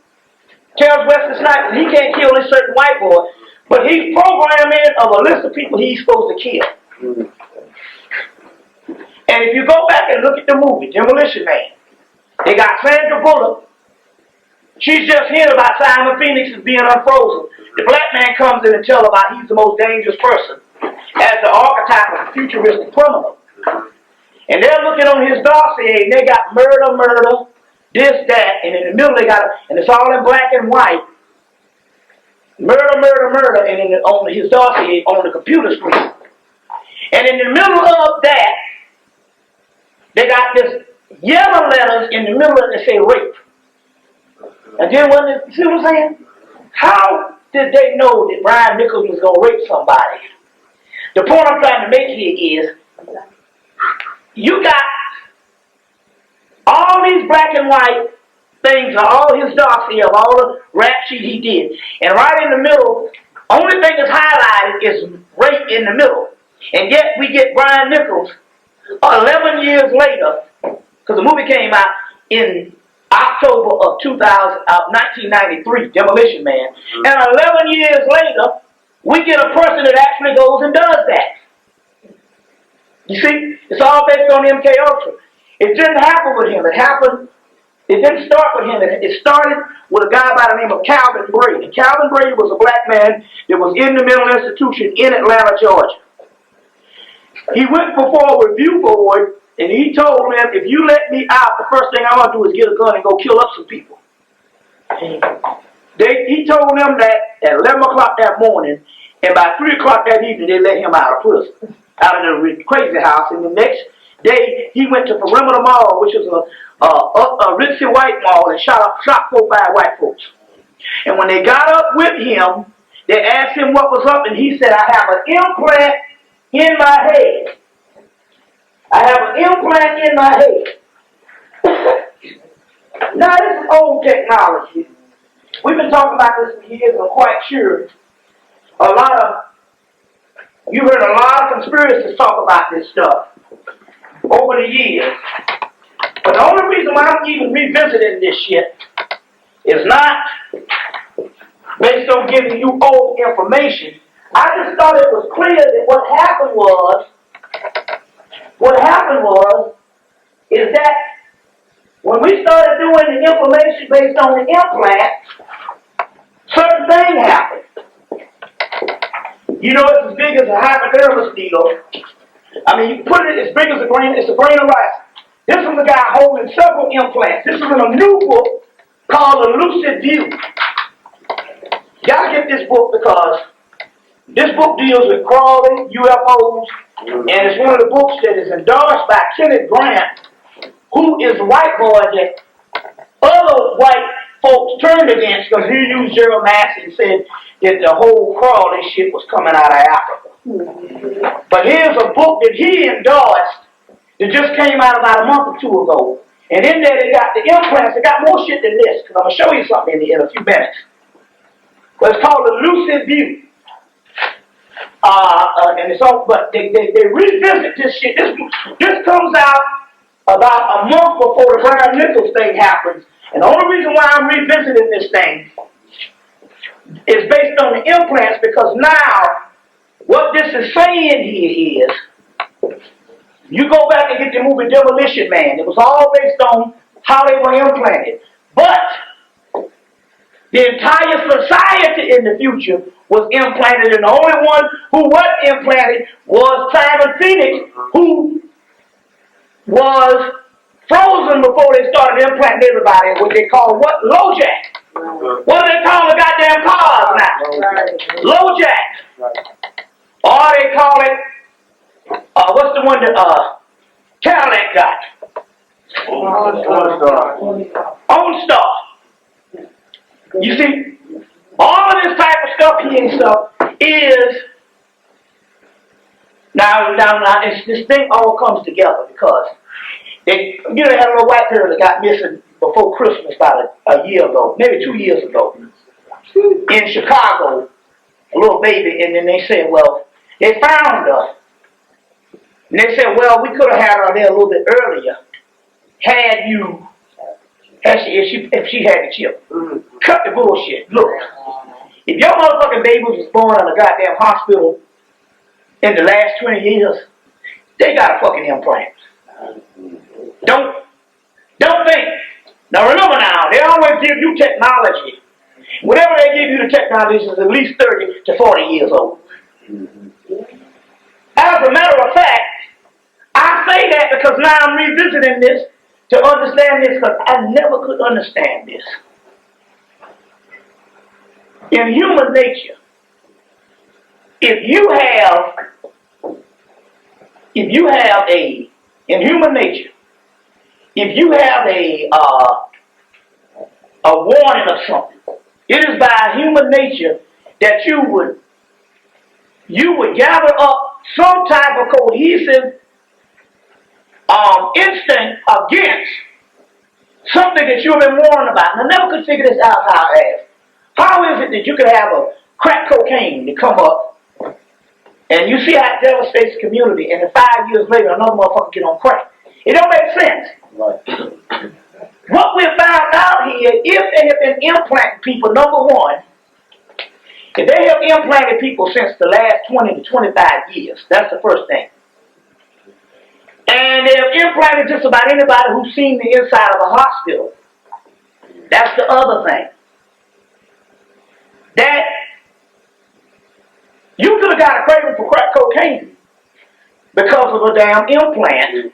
Tells Wesley Snipes he can't kill this certain white boy, but he's programming of a list of people he's supposed to kill. And if you go back and look at the movie, Demolition Man, they got Sandra Bullock. She's just hearing about Simon Phoenix is being unfrozen. The black man comes in and tells about he's the most dangerous person as the archetype of a futuristic criminal. And they're looking on his dossier and they got murder, this, that, and in the middle they got, and it's all in black and white. Murder, and on his dossier on the computer screen. And in the middle of that, they got this yellow letters in the middle that say rape. And And then when you see what I'm saying? How did they know that Brian Nichols was going to rape somebody? The point I'm trying to make here is, you got all these black and white things, all his dossier of all the rap shit he did. And right in the middle, only thing that's highlighted is rape in the middle. And yet we get Brian Nichols 11 years later, because the movie came out in October of 1993, Demolition Man. And 11 years later, we get a person that actually goes and does that. You see, it's all based on MK Ultra. It didn't happen with him. It didn't start with him. It started with a guy by the name of Calvin Brady. Calvin Brady was a black man that was in the mental institution in Atlanta, Georgia. He went before a review board and he told them, if you let me out, the first thing I'm going to do is get a gun and go kill up some people. He told them that at 11 o'clock that morning, and by 3 o'clock that evening, they let him out of prison, out of the crazy house. And the next day, he went to Perimeter Mall, which is a ritzy white mall, and shot 4 or 5 white folks. And when they got up with him, they asked him what was up, and he said, I have an implant in my head. I have an implant in my head. Now, this is old technology. We've been talking about this for years, I'm quite sure. You heard a lot of conspiracists talk about this stuff over the years. But the only reason why I'm even revisiting this shit is not based on giving you old information. I just thought it was clear that what happened was is that when we started doing the information based on the implant, certain things happened. You know, it's as big as a hypodermis needle. I mean, you put it as big as a grain of rice. This is a guy holding several implants. This is in a new book called A Lucid View. You gotta get this book because this book deals with crawling, UFOs, and it's one of the books that is endorsed by Kenneth Grant, who is a white boy that other white folks turned against because he used Gerald Massey and said that the whole crawling shit was coming out of Africa. But here's a book that he endorsed that just came out about a month or 2 ago. And in there they got the implants. They got more shit than this, because I'm going to show you something in a few minutes. But it's called The Lucid View. And it's all, but they revisit this shit. This comes out about a month before the Brian Nichols thing happens. And the only reason why I'm revisiting this thing is based on the implants, because now what this is saying here is, you go back and get the movie Demolition Man. It was all based on how they were implanted. But the entire society in the future was implanted, and the only one who was implanted was Simon Phoenix, who was frozen before they started implanting everybody in what they call what? Low jack. What do they call the goddamn cars now? Low jack. Or they call it, what's the one that Cadillac got? OnStar. You see, all of this type of stuff here and stuff is now this thing all comes together because they, you know, they had a little white girl that got missing before Christmas about a year ago, maybe 2 years ago, in Chicago, a little baby, and then they said, well, they found her. And they said, well, we could have had her there a little bit earlier if she had the chip. Cut the bullshit. Look, if your motherfucking baby was born in a goddamn hospital in the last 20 years, they got a fucking implant. Don't think. Now remember now, they always give you technology. Whatever they give you the technology is at least 30 to 40 years old. As a matter of fact, I say that because now I'm revisiting this to understand this, because I never could understand this. In human nature, in human nature, if you have a warning of something. It is by human nature that you would gather up some type of cohesive instinct against something that you've been warned about. And I never could figure this out how I asked. How is it that you could have a crack cocaine to come up and you see how it devastates the community and then 5 years later another motherfucker get on crack? It don't make sense. Right. What we found out here, if they have been implanting people, number one, if they have implanted people since the last 20 to 25 years, that's the first thing. And they have implanted just about anybody who's seen the inside of a hospital. That's the other thing. That you could have got a craving for crack cocaine because of a damn implant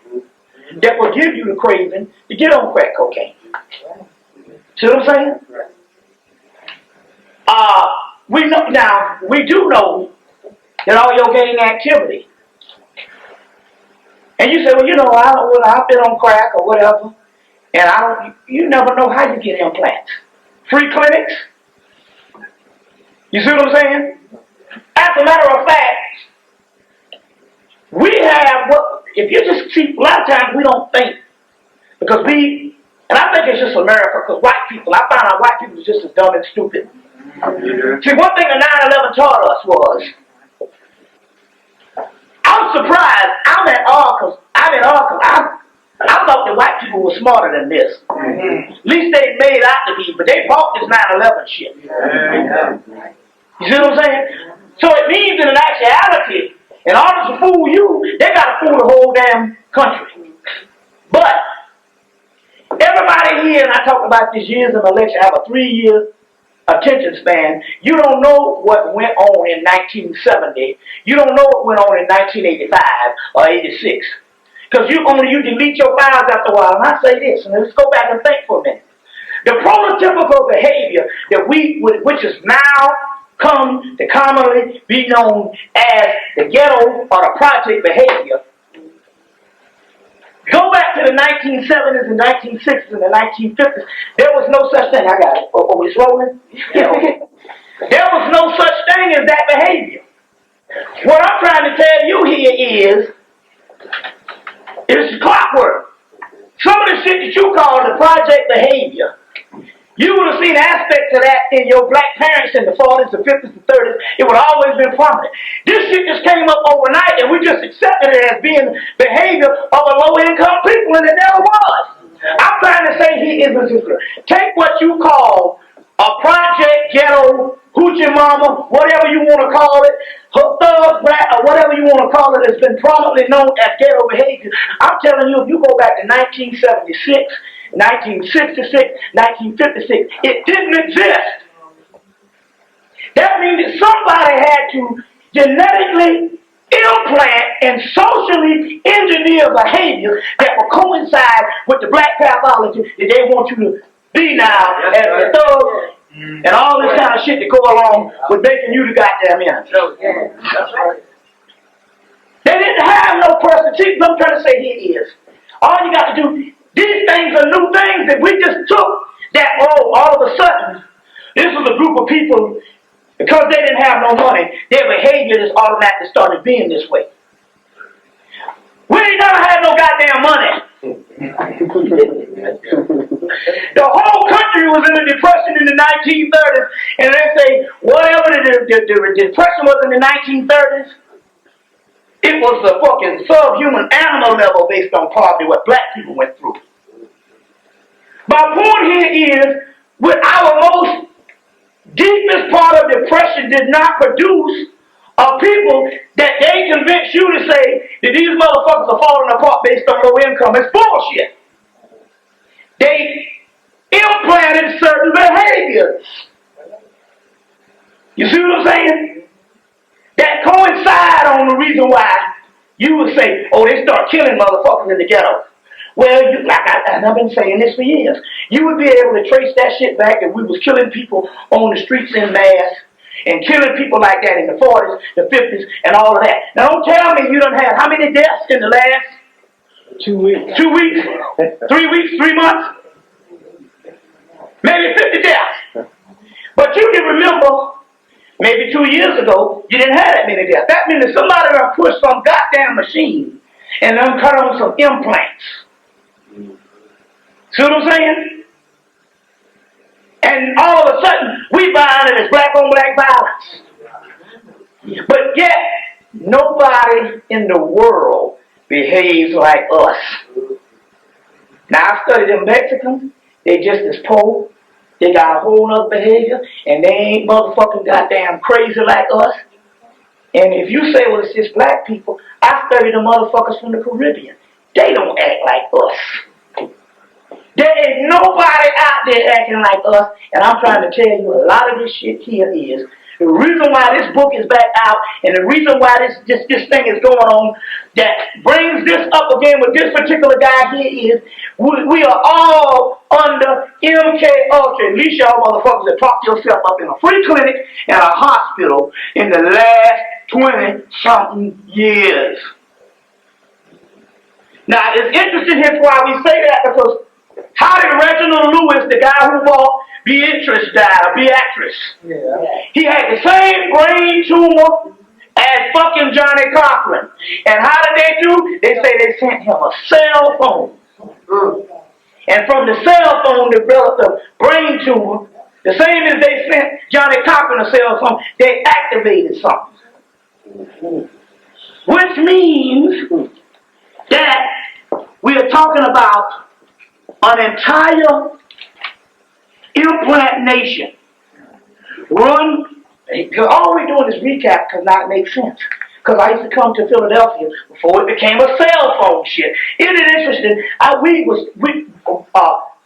that will give you the craving to get on crack cocaine. See what I'm saying? We do know that all your gang activity. And you say, well, you know, I've been on crack or whatever, and you never know how you get implants. Free clinics? You see what I'm saying? As a matter of fact, we have if you just see, a lot of times we don't think, because and I think it's just America, because I found out white people are just as dumb and stupid. See, one thing that 9/11 taught us was, I'm surprised, I'm in awe, I thought that white people were smarter than this. At least they made out to be, but they bought this 9/11 shit. You see what I'm saying? So it means in actuality, in order to fool you, they got to fool the whole damn country. But everybody here, and I talked about this years in the lecture, have a 3-year attention span. You don't know what went on in 1970. You don't know what went on in 1985 or 86. Because you delete your files after a while. And I say this, and let's go back and think for a minute. The prototypical behavior that which is now come to commonly be known as the ghetto or the project behavior. Go back to the 1970s and 1960s and the 1950s. There was no such thing. I got it. Oh, we rolling? Yeah, okay. There was no such thing as that behavior. What I'm trying to tell you here is, it's clockwork. Some of the shit that you call the project behavior, you would have seen aspects of that in your black parents in the 40s, the 50s, the 30s. It would have always been prominent. This shit just came up overnight, and we just accepted it as being behavior of a low-income people, and it never was. I'm trying to say here is this. Take what you call a project, ghetto, hoochie mama, whatever you want to call it, thug, black, or whatever you want to call it, that's been prominently known as ghetto behavior. I'm telling you, if you go back to 1976, 1966, 1956, it didn't exist. That means that somebody had to genetically implant and socially engineer behavior that will coincide with the black pathology that they want you to be now as a thug and all this kind of shit that go along with making you the goddamn enemy. That's right. They didn't have no person. See, what I'm trying to say here is, all you got to do, these things are new things that we just took that, all of a sudden, this was a group of people, because they didn't have no money, their behavior just automatically started being this way. We ain't never had no goddamn money. The whole country was in a depression in the 1930s, and they say, whatever the depression was in the 1930s, it was the fucking subhuman animal level based on poverty, what black people went through. My point here is, with our most deepest part of depression did not produce a people that they convince you to say that these motherfuckers are falling apart based on low income. It's bullshit. They implanted certain behaviors. You see what I'm saying? That coincide on the reason why you would say, they start killing motherfuckers in the ghetto. Well, I've been saying this for years. You would be able to trace that shit back that we was killing people on the streets in mass and killing people like that in the 40s, the 50s, and all of that. Now don't tell me you done had how many deaths in the last 2 weeks? 2 weeks? 3 weeks? 3 months? Maybe 50 But you can remember, maybe 2 years ago, you didn't have that many deaths. That means that somebody done pushed some goddamn machine and done cut on some implants. See what I'm saying? And all of a sudden, we find it as black on black violence. But yet, nobody in the world behaves like us. Now, I studied them Mexicans. They just as poor. They got a whole other behavior, and they ain't motherfucking goddamn crazy like us. And if you say, well, it's just black people, I studied the motherfuckers from the Caribbean. They don't act like us. There ain't nobody out there acting like us, and I'm trying to tell you a lot of this shit here is the reason why this book is back out, and the reason why this thing is going on that brings this up again with this particular guy here is we are all under MK Ultra. At least y'all motherfuckers have propped yourself up in a free clinic and a hospital in the last 20-something years. Now, it's interesting here why we say that, because how did Reginald Lewis, the guy who bought Beatrice, die, or Beatrice? Yeah. He had the same brain tumor as fucking Johnny Cochran. And how did they do? They say they sent him a cell phone. And from the cell phone developed a brain tumor. The same as they sent Johnny Cochran a cell phone, they activated something. Which means that we are talking about an entire implant nation run. All we're doing is recap because now it makes sense. Because I used to come to Philadelphia before it became a cell phone shit. It is interesting.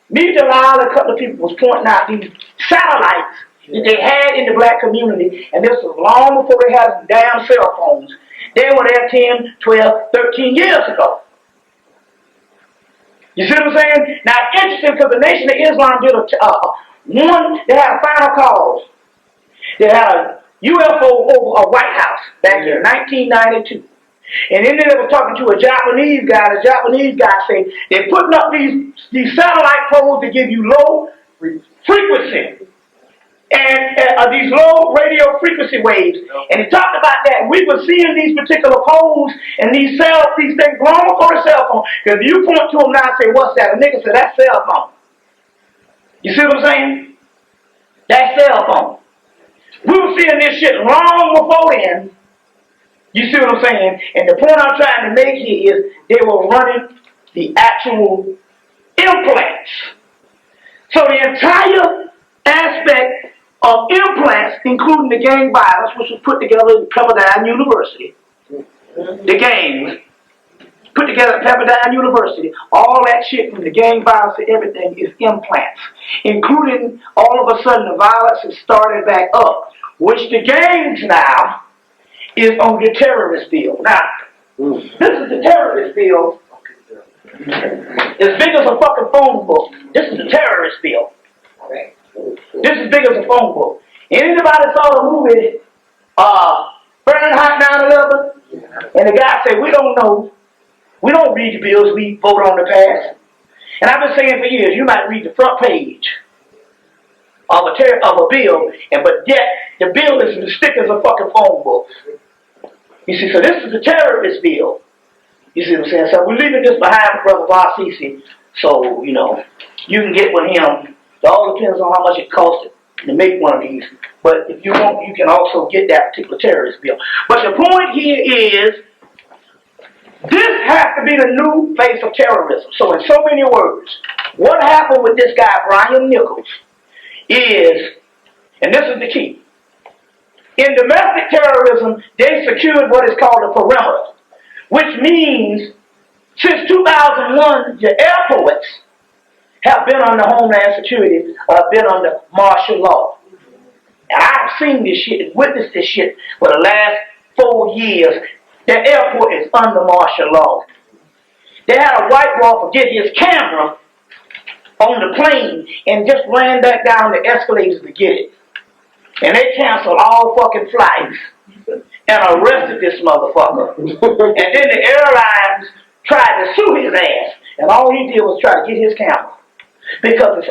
Me, Jalal, and a couple of people was pointing out these satellites that they had in the black community, and this was long before they had damn cell phones. They were there 10, 12, 13 years ago. You see what I'm saying? Now, it's interesting because the Nation of Islam did they had a final cause. They had a UFO over a White House back in 1992. And then they were talking to a Japanese guy. The Japanese guy said, they're putting up these satellite poles to give you low frequency. And these low radio frequency waves. And he talked about that. We were seeing these particular poles and these things long before the cell phone. Because if you point to them now and say, what's that? A nigga said, that's cell phone. You see what I'm saying? That's cell phone. We were seeing this shit long before then. You see what I'm saying? And the point I'm trying to make here is they were running the actual implants. So the entire aspect of implants, including the gang violence, which was put together at Pepperdine University, the gangs, put together at Pepperdine University, all that shit from the gang violence to everything is implants, including all of a sudden the violence has started back up, which the gangs now is on the terrorist bill. Now, this is the terrorist bill. As big as a fucking phone book. This is the terrorist bill. This is big as a phone book. Anybody saw the movie Fahrenheit 9/11? And the guy said, we don't know. We don't read the bills, we vote on the past. And I've been saying for years, you might read the front page of a bill, but yet the bill is as thick as a fucking phone book. You see, so this is the terrorist bill. You see what I'm saying? So we're leaving this behind for Brother Varsisi, so, you can get with him. It all depends on how much it costs to make one of these. But if you want, you can also get that particular terrorist bill. But the point here is, this has to be the new face of terrorism. So in so many words, what happened with this guy, Brian Nichols, is, and this is the key, in domestic terrorism, they secured what is called a perimeter, which means since 2001, your airports have been under Homeland Security, been under martial law. And I've seen this shit and witnessed this shit for the last 4 years. The airport is under martial law. They had a white boy forget his camera on the plane and just ran back down the escalators to get it. And they canceled all fucking flights and arrested this motherfucker. And then the airlines tried to sue his ass. And all he did was try to get his camera. Because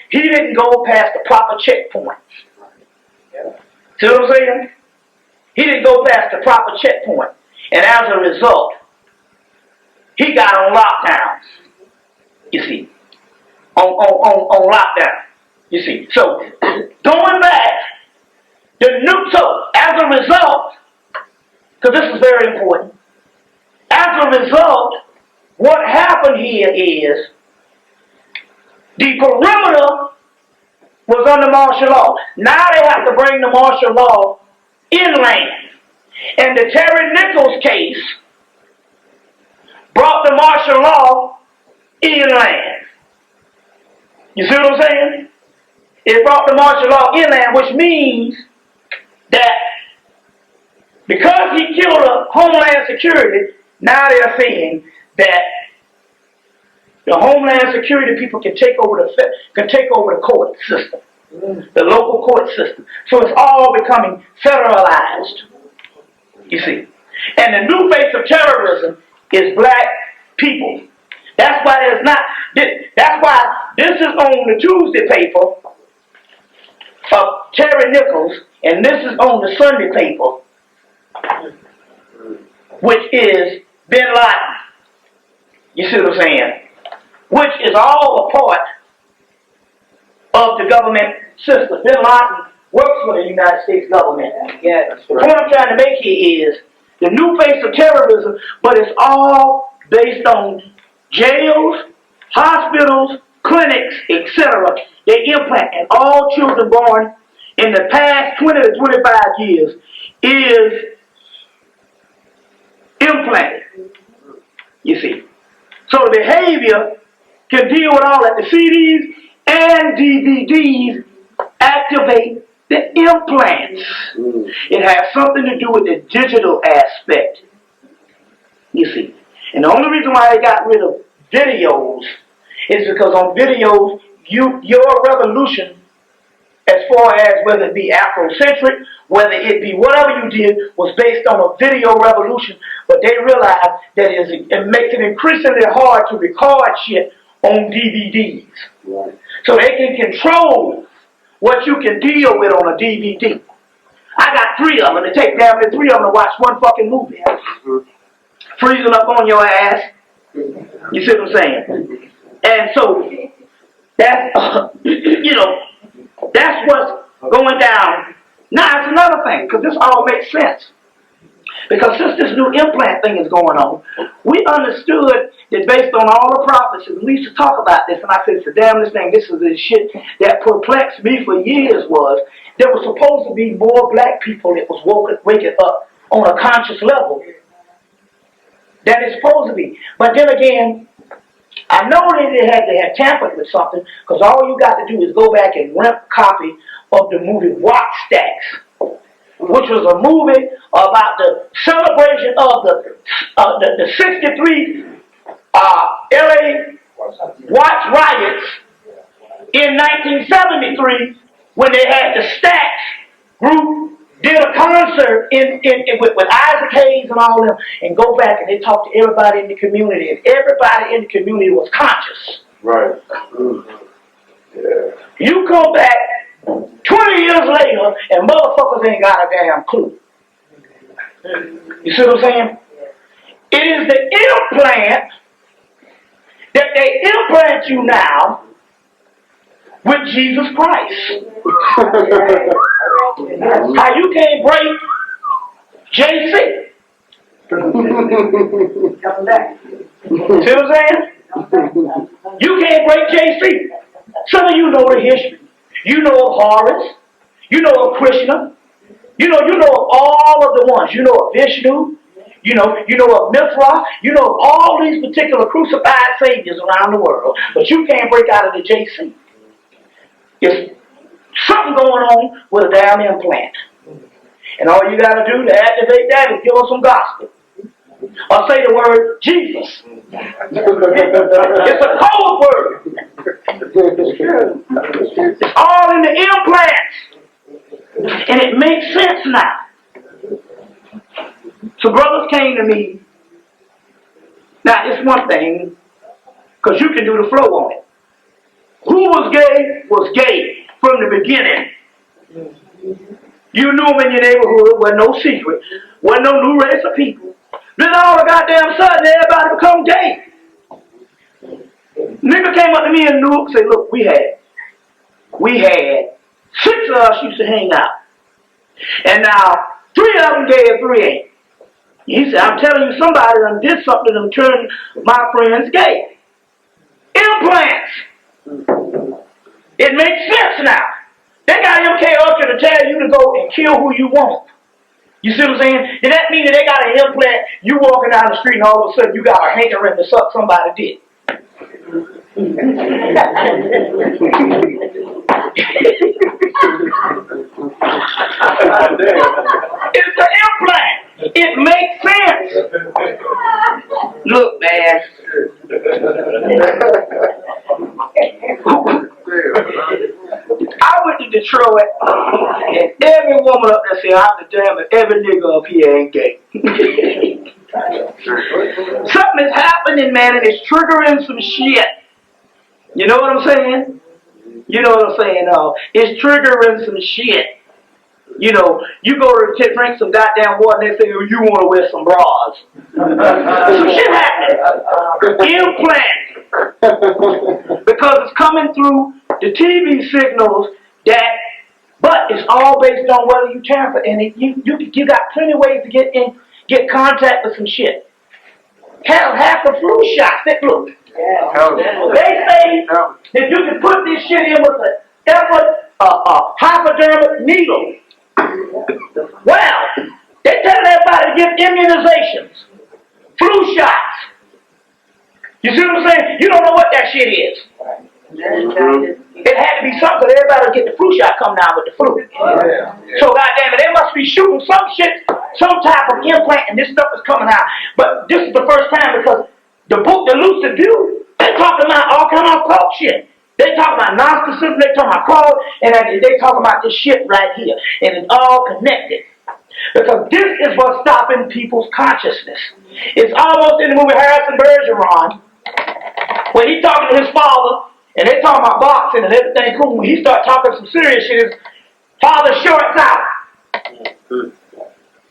he didn't go past the proper checkpoints. See what I'm saying? He didn't go past the proper checkpoint. And as a result, he got on lockdown. You see. On lockdown. You see. So, going back, so as a result, because this is very important, as a result, what happened here is the perimeter was under martial law. Now they have to bring the martial law inland. And the Terry Nichols case brought the martial law inland. You see what I'm saying? It brought the martial law inland, which means that because he killed a Homeland Security, now they're saying that the Homeland Security people can take over the court system, the local court system. So it's all becoming federalized. You see, and the new face of terrorism is black people. That's why there's not. That's why this is on the Tuesday paper of Terry Nichols, and this is on the Sunday paper, which is Bin Laden. You see what I'm saying? Which is all a part of the government system. Bin Laden works for the United States government. Yes. The point I'm trying to make here is the new face of terrorism, but it's all based on jails, hospitals, clinics, etc. They implant, and all children born in the past 20 to 25 years is implanted. You see. So the behavior can deal with all that. The CDs and DVDs activate the implants. It has something to do with the digital aspect. You see. And the only reason why they got rid of videos is because on videos, your revolution, as far as whether it be Afrocentric, whether it be whatever you did, was based on a video revolution. But they realized that it makes it increasingly hard to record shit on DVDs. Right. So they can control what you can deal with on a DVD. I got 3 of them. It takes damn near 3 of them to watch one fucking movie. Freezing up on your ass. You see what I'm saying? And so, that's, that's what's going down. Now, it's another thing, because this all makes sense. Because since this new implant thing is going on, we understood that based on all the prophecies, we used to talk about this, and I said, it's the damnedest thing, this is the shit that perplexed me for years was, there was supposed to be more black people that was waking up on a conscious level than it's supposed to be. But then again, I know that they had to have tampered with something, because all you got to do is go back and rent a copy of the movie Watch Stacks, which was a movie about the celebration of the 63 LA Watch riots in 1973, when they had the Stacks group did a concert with Isaac Hayes and all of them, and go back and they talked to everybody in the community, and everybody in the community was conscious. Right. Yeah. You come back 20 years later, and motherfuckers ain't got a damn clue. You see what I'm saying? It is the implant that they implant you now with Jesus Christ. How you can't break JC. See what I'm saying? You can't break JC. Some of you know the history. You know of Horus. You know of Krishna. You know of all of the ones. You know of Vishnu. You know of Mithra. You know of all these particular crucified saviors around the world. But you can't break out of the JC. It's something going on with a damn implant. And all you got to do to activate that is give us some gospel. Or say the word Jesus. It's a code word. It's all in the implants. And it makes sense now. So brothers came to me. Now it's one thing, because you can do the flow on it. Who was gay from the beginning. You knew them in your neighborhood, wasn't no secret, wasn't no new race of people. Then all the goddamn sudden, everybody become gay. Nigga came up to me and knew, said, look, we had 6 of us used to hang out. And now 3 of them gay and 3 ain't. He said, I'm telling you, somebody done did something and turned my friends gay. Implants. It makes sense now. They got MK Ultra to tell you to go and kill who you want. You see what I'm saying? Does that mean that they got an implant, you walking down the street and all of a sudden you got a hankering to suck somebody's dick? It's an implant. It makes sense. Look, man. I went to Detroit, and every woman up there said, I'm the damn, and every nigga up here ain't gay. Something is happening, man, and it's triggering some shit. You know what I'm saying? You know what I'm saying? It's triggering some shit. You know, you go to drink some goddamn water and they say, oh, you want to wear some bras. Some shit happening. Implant. Because it's coming through the TV signals that, but it's all based on whether you tamper. And you got plenty of ways to get contact with some shit. Hell, half the flu shots. Look. They say that you can put this shit in with a hypodermic needle. Well, they're telling everybody to get immunizations, flu shots. You see what I'm saying? You don't know what that shit is. It had to be something, because everybody will get the flu shot come down with the flu. So goddamn it, they must be shooting some shit, some type of implant, and this stuff is coming out. But this is the first time, because the book, The Lucid View, they're talking about all kind of occult shit. They talking about Gnosticism, they talking about cult, and they talking about this shit right here. And it's all connected. Because this is what's stopping people's consciousness. It's almost in the movie Harrison Bergeron, when he's talking to his father, and they talking about boxing and everything cool. When he start talking some serious shit, his father shorts out.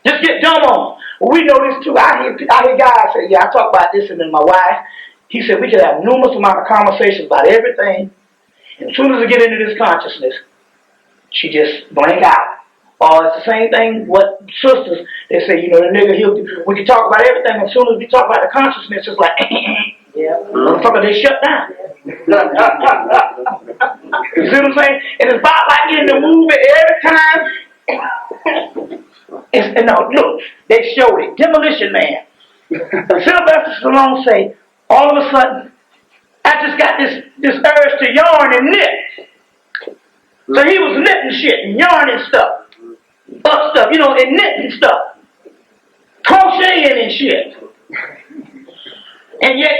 Just get dumb on. Well, we know this too. I hear guys say, yeah, I talk about this, and then my wife, he said we could have numerous amount of conversations about everything. And as soon as we get into this consciousness, she just blank out. Or it's the same thing what sisters, they say, you know, the nigga, we can talk about everything. As soon as we talk about the consciousness, it's like, motherfucker, they shut down. You see what I'm saying? And it's about like in the movie every time. No, look, they showed it. Demolition Man. Sylvester Stallone say, all of a sudden, I just got this urge to yarn and knit. So he was knitting shit and yarning stuff. Stuff, you know, and knitting stuff. Crocheting and shit. And yet,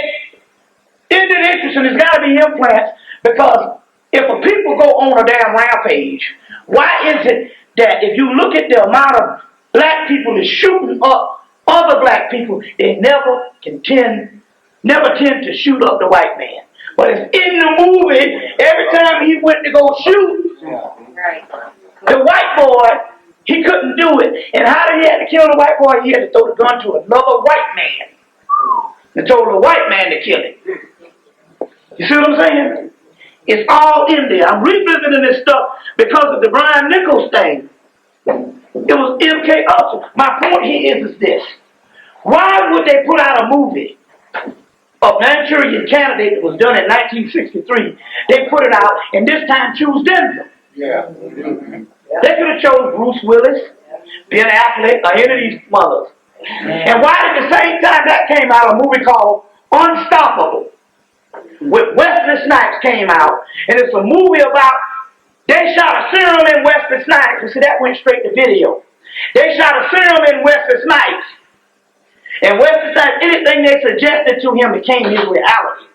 isn't it interesting? There's got to be implants, because if a people go on a damn rampage, why is it that if you look at the amount of black people that's shooting up other black people, they never tend to shoot up the white man? But it's in the movie, every time he went to go shoot, the white boy, he couldn't do it. And how did he have to kill the white boy? He had to throw the gun to another white man and told the white man to kill him. You see what I'm saying? It's all in there. I'm revisiting this stuff because of the Brian Nichols thing. It was MK Ultra. My point here is this. Why would they put out a movie of Manchurian Candidate that was done in 1963? They put it out, and this time choose Denver. Yeah. They could have chose Bruce Willis, Ben Affleck, or any of these mothers. And why at the same time that came out, a movie called Unstoppable with Wesley Snipes came out, and it's a movie about, they shot a serum in Wesley Snipes. You see, that went straight to video. They shot a serum in Wesley Snipes, and Wesley Snipes, anything they suggested to him became his reality.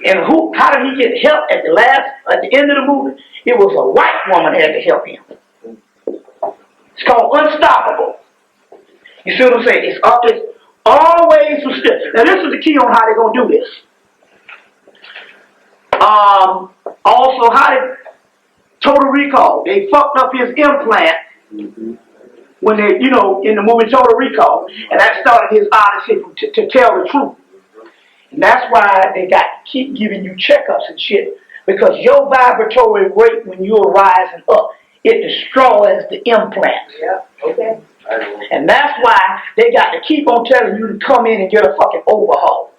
And how did he get help at the end of the movie? It was a white woman had to help him. It's called Unstoppable. You see what I'm saying? It's always for still. Now this is the key on how they're going to do this. Also, Total Recall. They fucked up his implant when they, in the movie Total Recall. And that started his odyssey to tell the truth. And that's why they got to keep giving you checkups and shit. Because your vibratory rate when you're rising up, it destroys the implant. Yeah, okay. And that's why they got to keep on telling you to come in and get a fucking overhaul.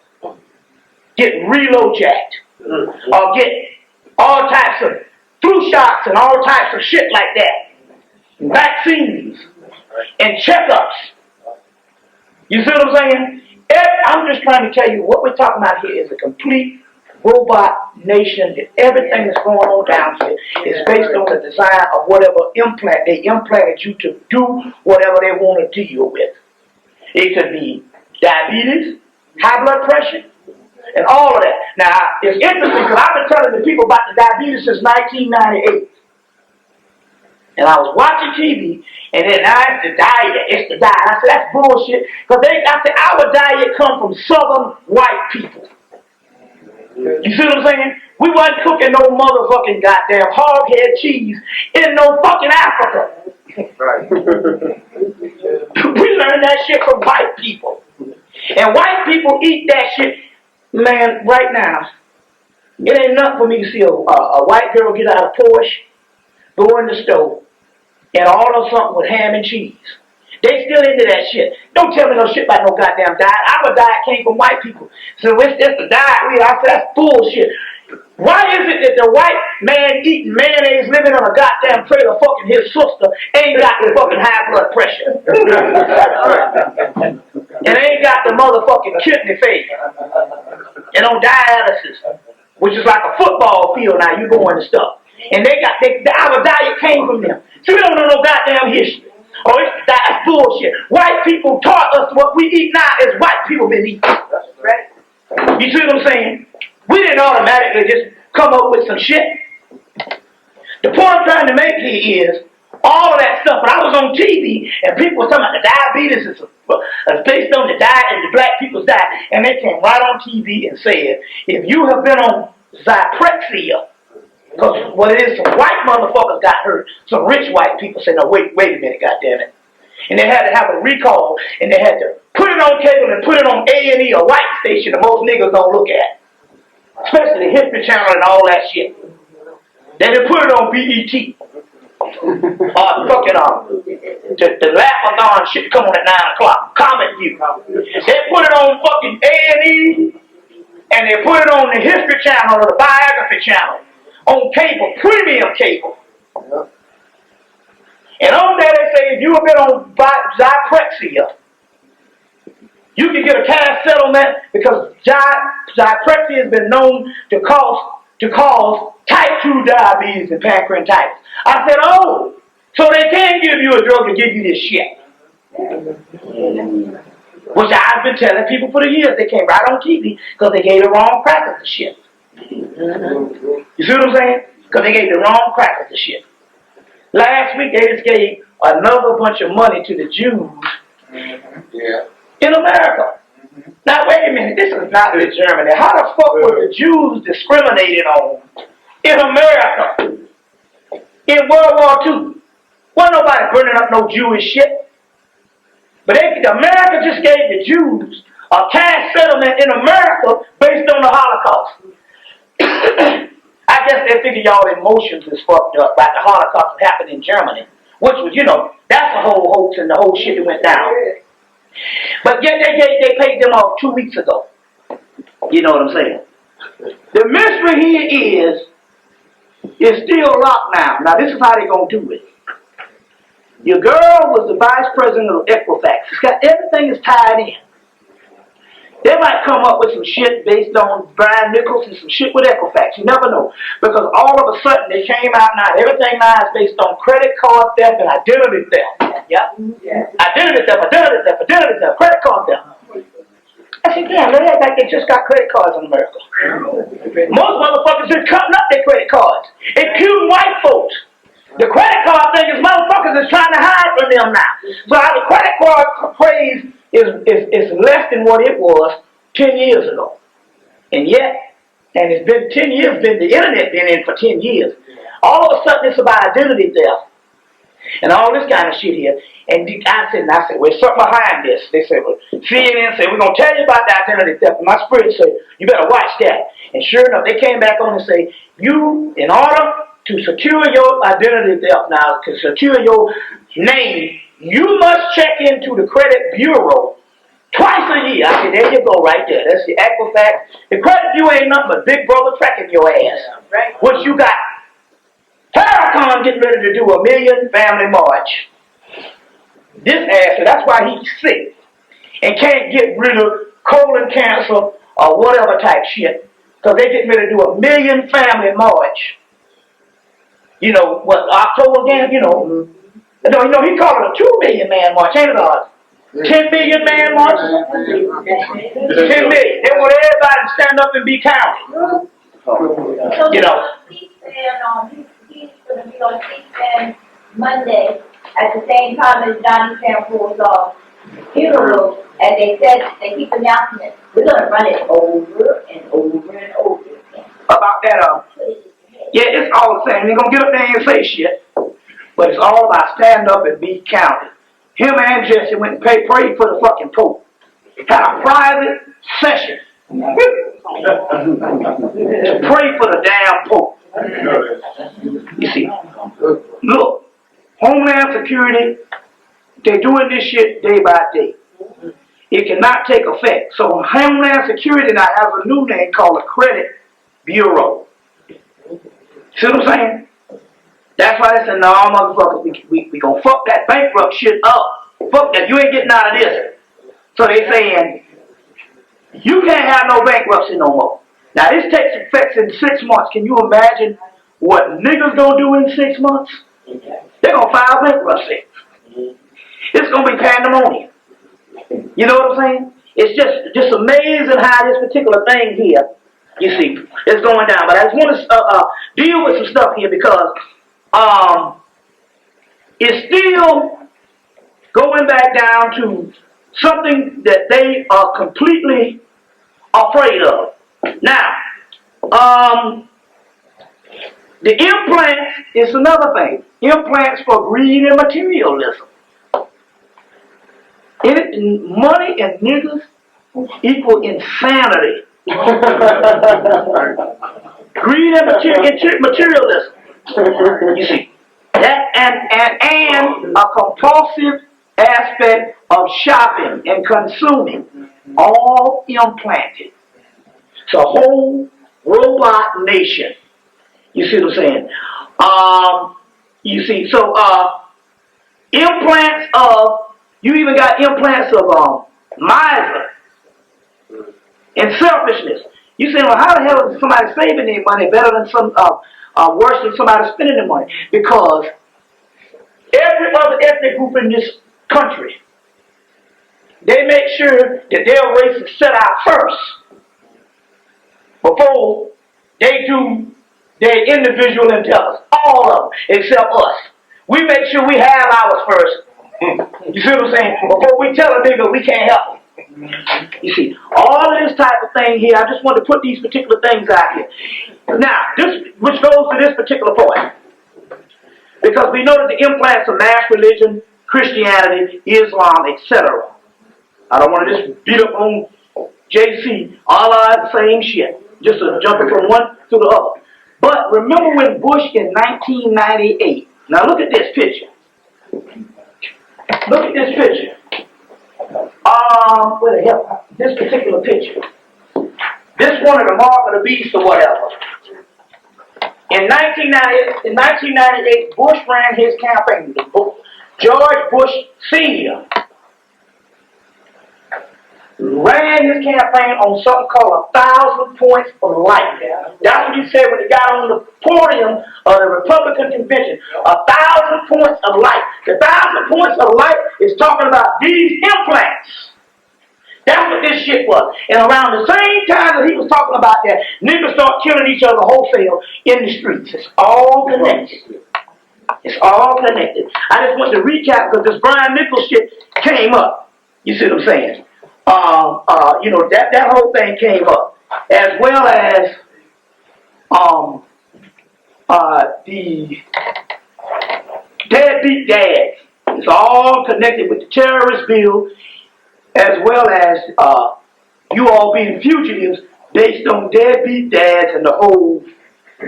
Get reload jacked. Or get all types of flu shots and all types of shit like that. Vaccines and checkups. You see what I'm saying? I'm just trying to tell you what we're talking about here is a complete robot nation. That everything that's going on down here is based on the design of whatever implant they implanted you to do whatever they want to deal with. It could be diabetes, high blood pressure, and all of that. Now, it's interesting because I've been telling the people about the diabetes since 1998. And I was watching TV, and then now it's the diet. It's the diet. I said, that's bullshit. Because I said, our diet come from southern white people. You see what I'm saying? We wasn't cooking no motherfucking goddamn hog head cheese in no fucking Africa. Right. We learned that shit from white people. And white people eat that shit. Man, right now, it ain't nothing for me to see a white girl get out of Porsche, go in the stove, and order something with ham and cheese. They still into that shit. Don't tell me no shit about no goddamn diet. Our diet came from white people. So it's the diet. I said, that's bullshit. Why is it that the white man eating mayonnaise, living on a goddamn trailer, fucking his sister, ain't got the fucking high blood pressure? And ain't got the motherfucking kidney failure. And on dialysis, which is like a football field now, you go into stuff. And our diet came from them. So we don't know no goddamn history. Oh, that's bullshit. White people taught us what we eat now is white people been eating. You see what I'm saying? We didn't automatically just come up with some shit. The point I'm trying to make here is all of that stuff. When I was on TV and people were talking about the diabetes is based on the diet and the black people's diet, and they came right on TV and said, if you have been on Zyprexia, because what it is, some white motherfuckers got hurt. Some rich white people say, no, wait a minute, goddammit. And they had to have a recall, and they had to put it on cable and put it on A&E, a white station that most niggas don't look at. Especially the History Channel and all that shit. Then they put it on BET. Fucking the Laugh-a-thon shit come on at 9 o'clock. Comic View. They put it on fucking A&E, and they put it on the History Channel or the Biography Channel. On cable, premium cable. And on there they say if you have been on Zyprexia, you can get a cash settlement because Zyprexia has been known to cause type 2 diabetes and pancreatitis. I said, oh, so they can give you a drug to give you this shit. Which I've been telling people for the years. They came right on TV because they gave the wrong crackers of shit. You see what I'm saying? Because they gave the wrong crackers of shit. Last week they just gave another bunch of money to the Jews in America. Now wait a minute, this is not in Germany. How the fuck were the Jews discriminated on in America in World War II? Wasn't nobody burning up no Jewish shit. But America just gave the Jews a cash settlement in America based on the Holocaust. I guess they figure y'all emotions is fucked up, like the Holocaust that happened in Germany, which was, that's a whole hoax and the whole shit that went down. But yet they paid them off 2 weeks ago. You know what I'm saying? The mystery here is still locked now. Now this is how they gonna do it. Your girl was the vice president of Equifax. It's got everything is tied in. They might come up with some shit based on Brian Nichols and some shit with Equifax. You never know. Because all of a sudden they came out now. Everything now is based on credit card theft and identity theft. Yeah? Identity theft, credit card theft. I said, damn, they act like they just got credit cards in America. Most motherfuckers just cutting up their credit cards. Including white folks. The credit card thing is motherfuckers is trying to hide from them now. So the credit card craze is less than what it was 10 years ago. And yet, and it's been 10 years, the internet been in for 10 years. All of a sudden it's about identity theft and all this kind of shit here. And I said, well, there's something behind this. They said, well, CNN said, we're going to tell you about the identity theft. And my spirit said, you better watch that. And sure enough, they came back on and say, you, in order to secure your identity theft now, to secure your name, you must check into the credit bureau twice a year. I said, there you go right there. That's the actual fact. The credit bureau ain't nothing but big brother tracking your ass. Right. What you got? Farrakhan getting ready to do a million family march. This ass, that's why he's sick and can't get rid of colon cancer or whatever type shit. Because they getting ready to do a million family march. You know, what, October again, you know. No, you know, he called it a 2 million man march, ain't it, Oz? 10 million man march? 10 million. They want everybody to stand up and be counted. You know. He's going to be on C-SPAN Monday at the same time as Johnny Sampo's funeral, and they said, they keep announcing it. We're going to run it over and over and over again. About that, yeah, it's all the same. They're going to get up there and say shit, but it's all about stand up and be counted. Him and Jesse went and prayed for the fucking Pope. Had a private session to pray for the damn Pope. You see, look, Homeland Security, they're doing this shit day by day. It cannot take effect. So Homeland Security now has a new name called a Credit Bureau. See what I'm saying? That's why they said, no, motherfuckers, we gonna fuck that bankrupt shit up. Fuck that, you ain't getting out of this. So they saying, you can't have no bankruptcy no more. Now this takes effect in 6 months. Can you imagine what niggas gonna do in 6 months? They're gonna file bankruptcy. It's gonna be pandemonium. You know what I'm saying? It's just amazing how this particular thing here, you see, is going down. But I just want to deal with some stuff here because it's still going back down to something that they are completely afraid of. Now, the implant is another thing. Implants for greed and materialism. Money and niggas equal insanity. Greed and materialism. You see, that and a compulsive aspect of shopping and consuming, all implanted. It's a whole robot nation. You see what I'm saying? You see, so implants of, you even got implants of miser and selfishness. You say, well, how the hell is somebody saving their money better than worse than somebody spending their money? Because every other ethnic group in this country, they make sure that their race is set out first before they do their individual intelligence. All of them, except us. We make sure we have ours first. You see what I'm saying? Before we tell a nigga we can't help him. You see, all of this type of thing here, I just want to put these particular things out here. Now, this, which goes to this particular point. Because we know that the implants of mass religion, Christianity, Islam, etc. I don't want to just beat up on JC. All are the same shit. Just jumping from one to the other. But remember when Bush in 1998, now look at this picture. Look at this picture. Where the hell? This particular picture. This one of the mark of the beast or whatever. In 1998, Bush ran his campaign. George Bush Sr. ran his campaign on something called 1,000 points of light. That's what he said when he got on the podium of the Republican convention. 1,000 points of light. The 1,000 points of light is talking about these implants. That's what this shit was. And around the same time that he was talking about that, niggas start killing each other wholesale in the streets. It's all connected. It's all connected. I just want to recap because this Brian Nichols shit came up. You see what I'm saying? You know, that whole thing came up. As well as the deadbeat dads. It's all connected with the terrorist bill, as well as you all being fugitives based on deadbeat dads and the whole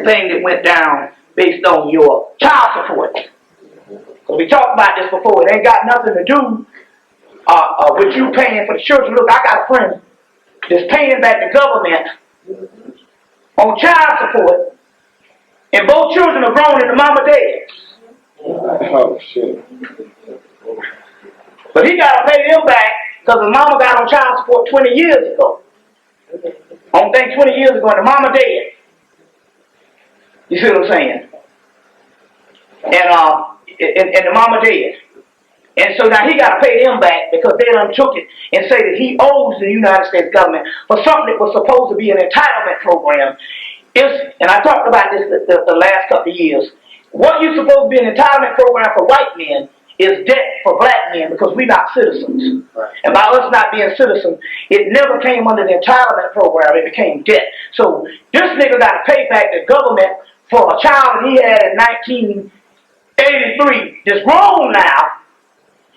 thing that went down based on your child support. Because we talked about this before. It ain't got nothing to do with you paying for the children. Look, I got a friend that's paying back the government on child support, and both children are grown and the mama dead. Oh, shit. But he got to pay them back because the mama got on child support 20 years ago. On thing 20 years ago, and the mama dead. You see what I'm saying? And the mama dead. And so now he got to pay them back because they done took it and say that he owes the United States government for something that was supposed to be an entitlement program. And I talked about this the last couple of years. What you're supposed to be an entitlement program for white men is debt for black men because we're not citizens. Right. And by us not being citizens, it never came under the entitlement program, it became debt. So this nigga got to pay back the government for a child he had in 1983 that's grown now,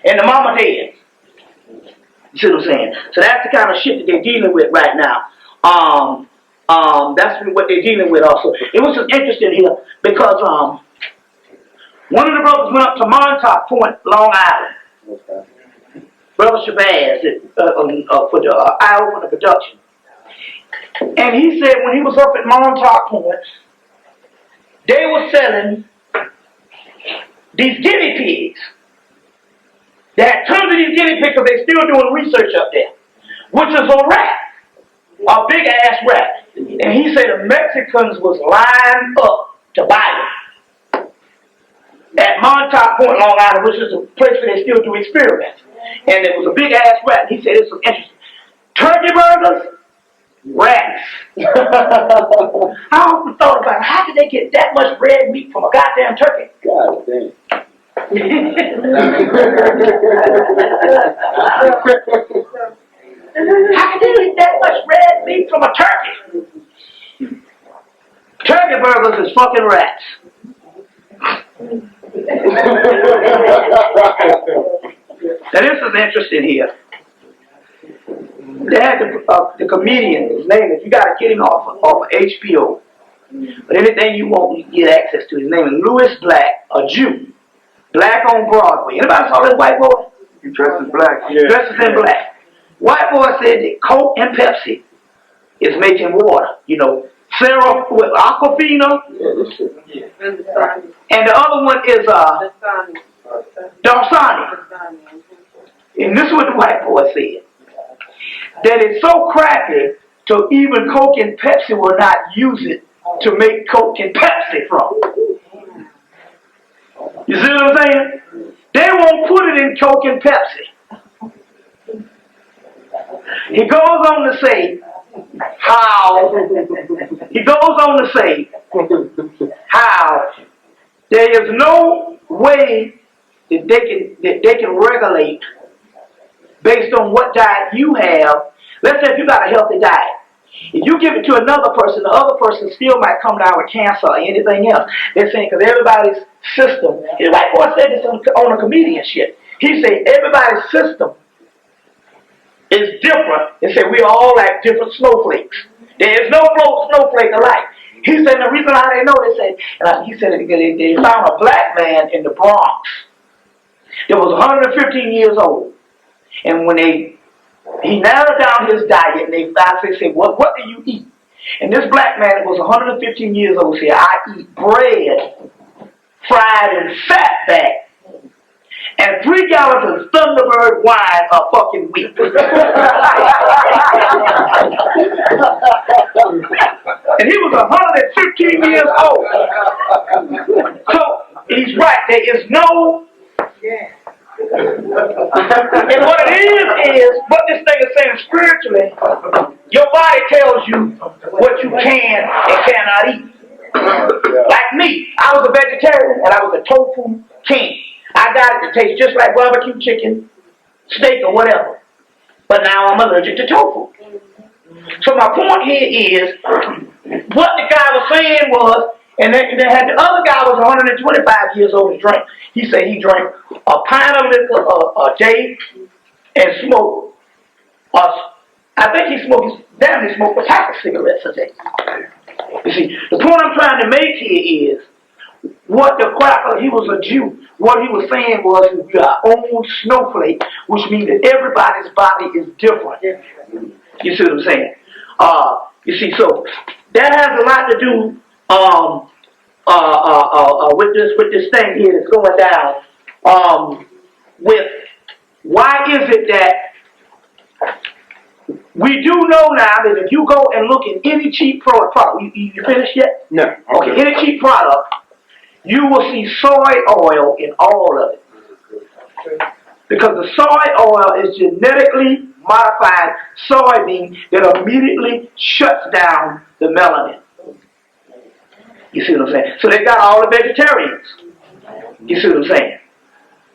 and the mama dead. You see what I'm saying? So that's the kind of shit that they're dealing with right now. That's what they're dealing with also. It was just interesting here because one of the brothers went up to Montauk Point, Long Island. Okay. Brother Shabazz for the eye opener production. And he said when he was up at Montauk Point, they were selling these guinea pigs. They had tons of these guinea pigs because they're still doing research up there, which is a rat, a big ass rat. And he said the Mexicans was lined up to buy it at Montauk Point, Long Island, which is a place where they still do experiments. And it was a big ass rat. And he said this was interesting. Turkey burgers, rats. I often thought about how did they get that much red meat from a goddamn turkey? God damn. How can they get that much red meat from a turkey? Turkey burgers is fucking rats. Now this is interesting here. They had the comedian, his name is, you got to get him off of HBO. But anything you want, you get access to. His name is Louis Black, a Jew. Black on Broadway. Anybody saw that white boy? He dresses black. Yeah. Dresses in black. White boy said that Coke and Pepsi is making water. You know, syrup with Aquafina. Yeah. And the other one is Darsani. And this is what the white boy said. That it's so crappy to even Coke and Pepsi will not use it to make Coke and Pepsi from. You see what I'm saying? They won't put it in Coke and Pepsi. He goes on to say how there is no way that they can regulate based on what diet you have. Let's say if you got a healthy diet. If you give it to another person, the other person still might come down with cancer or anything else. They're saying because everybody's system, the white boy said this on a comedian shit. He said everybody's system is different. They said we all like different snowflakes. There is no snowflake alike. He said the reason how they know, they said, he said they found a black man in the Bronx that was 115 years old. And when he narrowed down his diet, and they said, what do you eat? And this black man was 115 years old said, I eat bread, fried in fatback, and 3 gallons of Thunderbird wine a fucking week. And he was 115 years old. So he's right. There is no. And what it is what this thing is saying spiritually, your body tells you what you can and cannot eat. Like me, I was a vegetarian and I was a tofu king. I got it to taste just like barbecue chicken, steak, or whatever. But now I'm allergic to tofu. So my point here is, what the guy was saying was, And then had the other guy was 125 years old to drink. He said he drank a pint of liquor a day and smoked. I think he smoked. He smoked a pack of cigarettes a day. You see, the point I'm trying to make here is what the cracker. He was a Jew. What he was saying was we are our own snowflake, which means that everybody's body is different. You see what I'm saying? You see, so that has a lot to do with this thing here that's going down. With why is it that we do know now that if you go and look at any cheap product, you finished yet? No. Okay, any cheap product, you will see soy oil in all of it. Because the soy oil is genetically modified soybean that immediately shuts down the melanin. You see what I'm saying? So they got all the vegetarians. You see what I'm saying?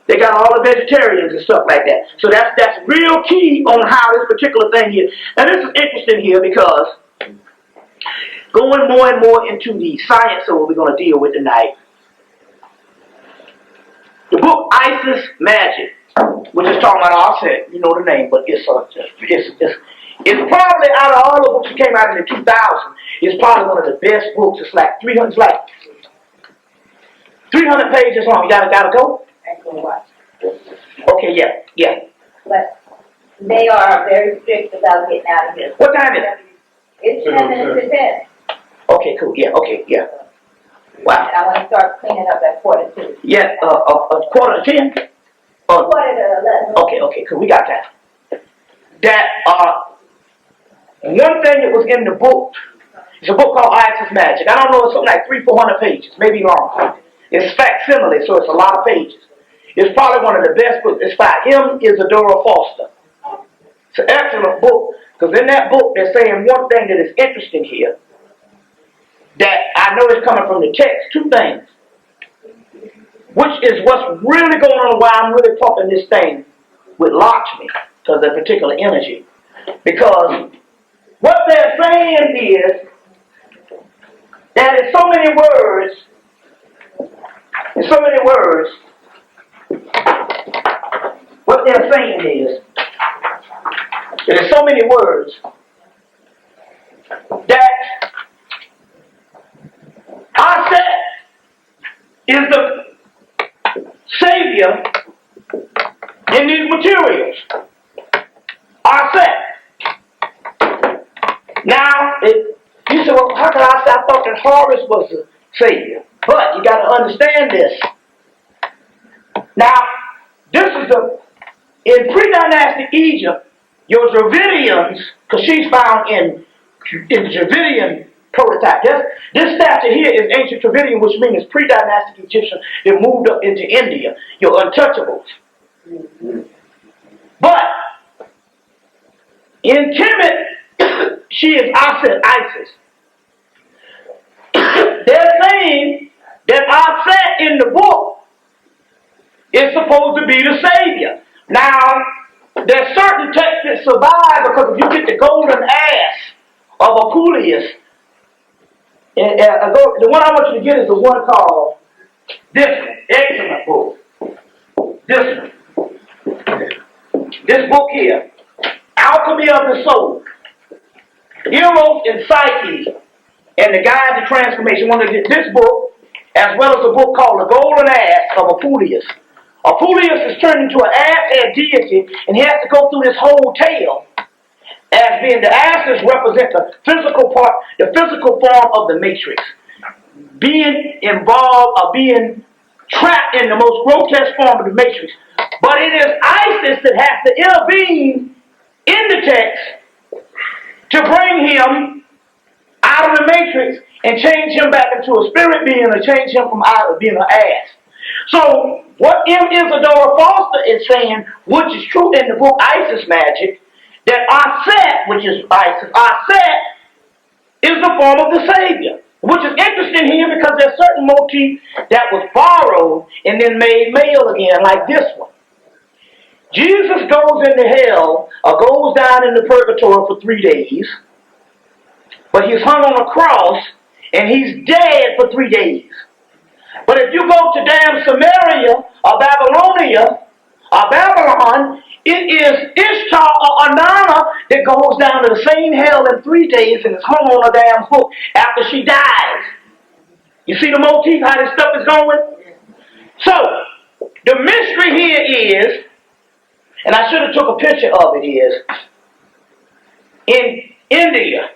They got all the vegetarians and stuff like that. So that's real key on how this particular thing here. Now this is interesting here because going more and more into the science of what we're going to deal with tonight. The book Isis Magic, which is talking about offset, you know the name, but it's probably out of all the books that came out in the 2000s, it's probably one of the best books. It's like 300 pages long. You gotta go? Angkor Wat. Okay, yeah. But they are very strict about getting out of here. What time is it? It's 10 minutes to 10. Okay, cool. Yeah, okay, yeah. Wow. And I want to start cleaning up at 4:45. Yeah, a quarter to 10? 4:45. Okay, cool. We got that. That, one thing that was in the book, it's a book called Isis Magic. I don't know, it's something like 300-400 pages, maybe longer. It's facsimile, so it's a lot of pages. It's probably one of the best books. It's by M. Isadora Foster. It's an excellent book, because in that book they're saying one thing that is interesting here, that I know is coming from the text, two things, which is what's really going on, why I'm really talking this thing with Lakshmi, because of that particular energy. Because what they're saying is that in so many words, what they're saying is that in so many words, that Aset is the savior in these materials. Aset. Now, you say, well, how can I say I thought that Horus was the savior? But you got to understand this. Now, this is in pre-dynastic Egypt, your Dravidians, because she's found in Dravidian prototype. This statue here is ancient Dravidian, which means pre-dynastic Egyptian that moved up into India, your untouchables. But in Tibet, she is Isis. They're saying that Aset in the book is supposed to be the savior. Now, there's certain texts that survive because if you get the golden ass of Apuleius, the one I want you to get is the one called this one, excellent book. This book here, Alchemy of the Soul, Eros and Psyche, and the Guide to Transformation. Want to get this book, as well as a book called The Golden Ass of Apuleius. Apuleius is turned into an ass-head deity, and he has to go through this whole tale as being the asses represent the physical part, the physical form of the matrix. Being involved or being trapped in the most grotesque form of the matrix. But it is Isis that has to intervene in the text to bring him out of the matrix and change him back into a spirit being or change him from out of being an ass. So what M. Isadora Foster is saying, which is true in the book Isis Magic, that Aset, which is Isis, Aset is the form of the Savior. Which is interesting here because there's certain motif that was borrowed and then made male again, like this one. Jesus goes into hell or goes down into purgatory for 3 days, but he's hung on a cross and he's dead for 3 days. But if you go to damn Samaria or Babylonia or Babylon, it is Ishtar or Anana that goes down to the same hell in 3 days and is hung on a damn hook after she dies. You see the motif, how this stuff is going? So, the mystery here is, and I should have took a picture of it, is in India,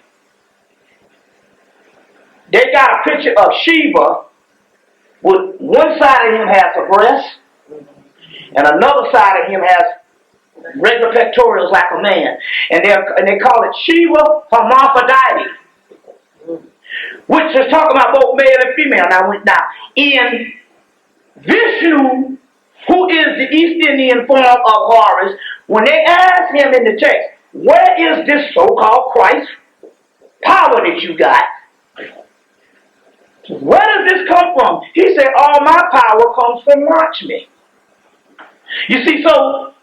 they got a picture of Shiva with one side of him has a breast and another side of him has regular pectorals like a man. And they call it Shiva Hermaphrodite, which is talking about both male and female. Now in Vishnu, who is the East Indian form of Horus, when they ask him in the text, where is this so-called Christ power that you got? Where does this come from? He said, all my power comes from Lakshmi. You see, so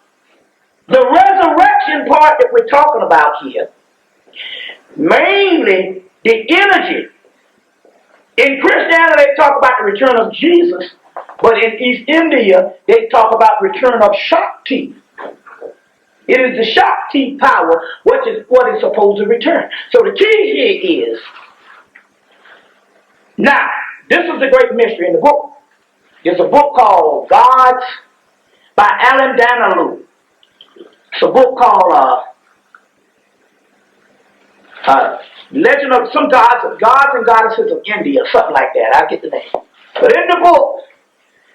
the resurrection part that we're talking about here, mainly the energy. In Christianity, they talk about the return of Jesus, but in East India, they talk about the return of Shakti. It is the Shakti power, what is supposed to return. So the key here is, now, this is the great mystery in the book. There's a book called Gods by Alan Danalu. It's a book called Legend of some Gods and Goddesses of India, something like that. I'll get the name. But in the book,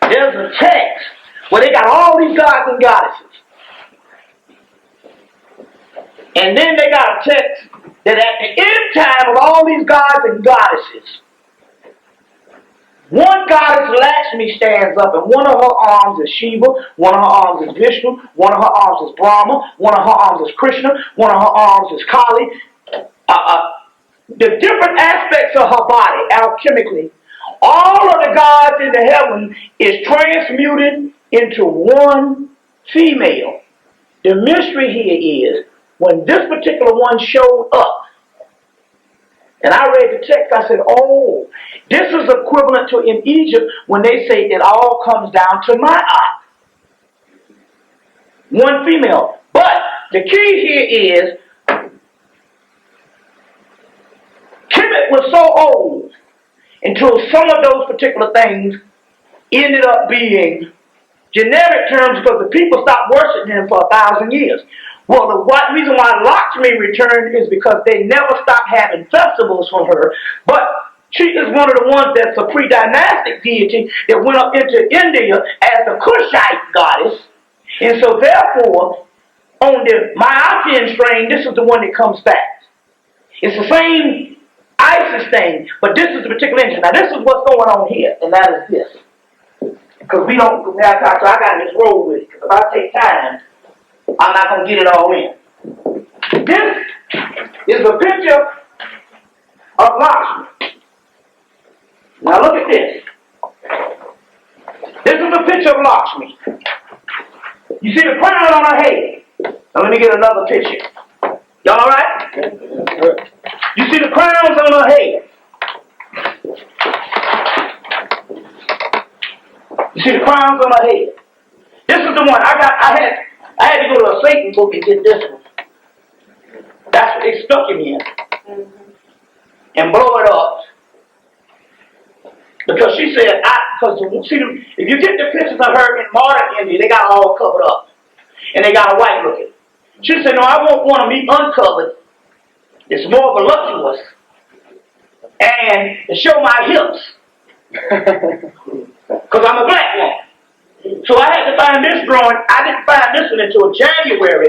there's a text where they got all these gods and goddesses. And then they got a text that at the end time of all these gods and goddesses, one goddess, Lakshmi, stands up, and one of her arms is Shiva, one of her arms is Vishnu, one of her arms is Brahma, one of her arms is Krishna, one of her arms is Kali. The different aspects of her body, alchemically, all of the gods in the heaven is transmuted into one female. The mystery here is, when this particular one showed up, and I read the text, I said, oh, this is equivalent to in Egypt when they say it all comes down to Ma'at. One female. But the key here is, Tibet was so old until some of those particular things ended up being generic terms because the people stopped worshiping him for 1,000 years. Well, the reason why Lakshmi returned is because they never stopped having festivals for her. But she is one of the ones that's a pre-dynastic deity that went up into India as the Kushite goddess. And so therefore, on the Mayafian strain, this is the one that comes back. It's the same Isis thing, but this is the particular engine. Now this is what's going on here, and that is this. Because we don't have time, so I got to just roll with it. Because if I take time, I'm not going to get it all in. This is a picture of Lakshmi. Now look at this. This is a picture of Lakshmi. You see the crown on her head. Now let me get another picture. Y'all alright? You see the crowns on her head. You see the crowns on her head. This is the one. I had to go to a Satan book and get this one. That's what they stuck him in. And blow it up. Because she said, if you get the pictures of her in modern India, they got all covered up. And they got a white looking. She said, no, I won't want to be uncovered. It's more voluptuous. And to show my hips. Because I'm a black woman. So I had to find this drawing. I didn't find this one until January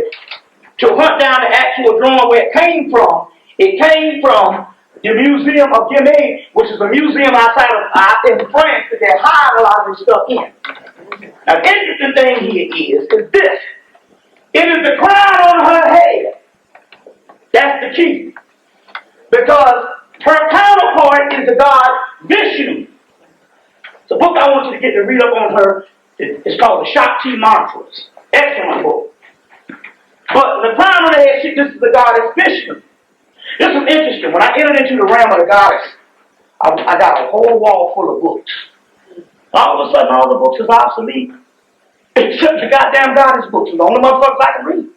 to hunt down the actual drawing where it came from. It came from the Museum of Hemmitt, which is a museum outside of in France that they hide a lot of this stuff in. Now the interesting thing here is this. It is the crown on her head. That's the key. Because her counterpart is the god Vishnu. The book I want you to get to read up on her is called the Shakti Mantras. Excellent book. But the crown on her head, this is the goddess Vishnu. This is interesting. When I entered into the realm of the goddess, I got a whole wall full of books. All of a sudden, all the books is obsolete. Except the goddamn goddess books. The only motherfuckers I can read.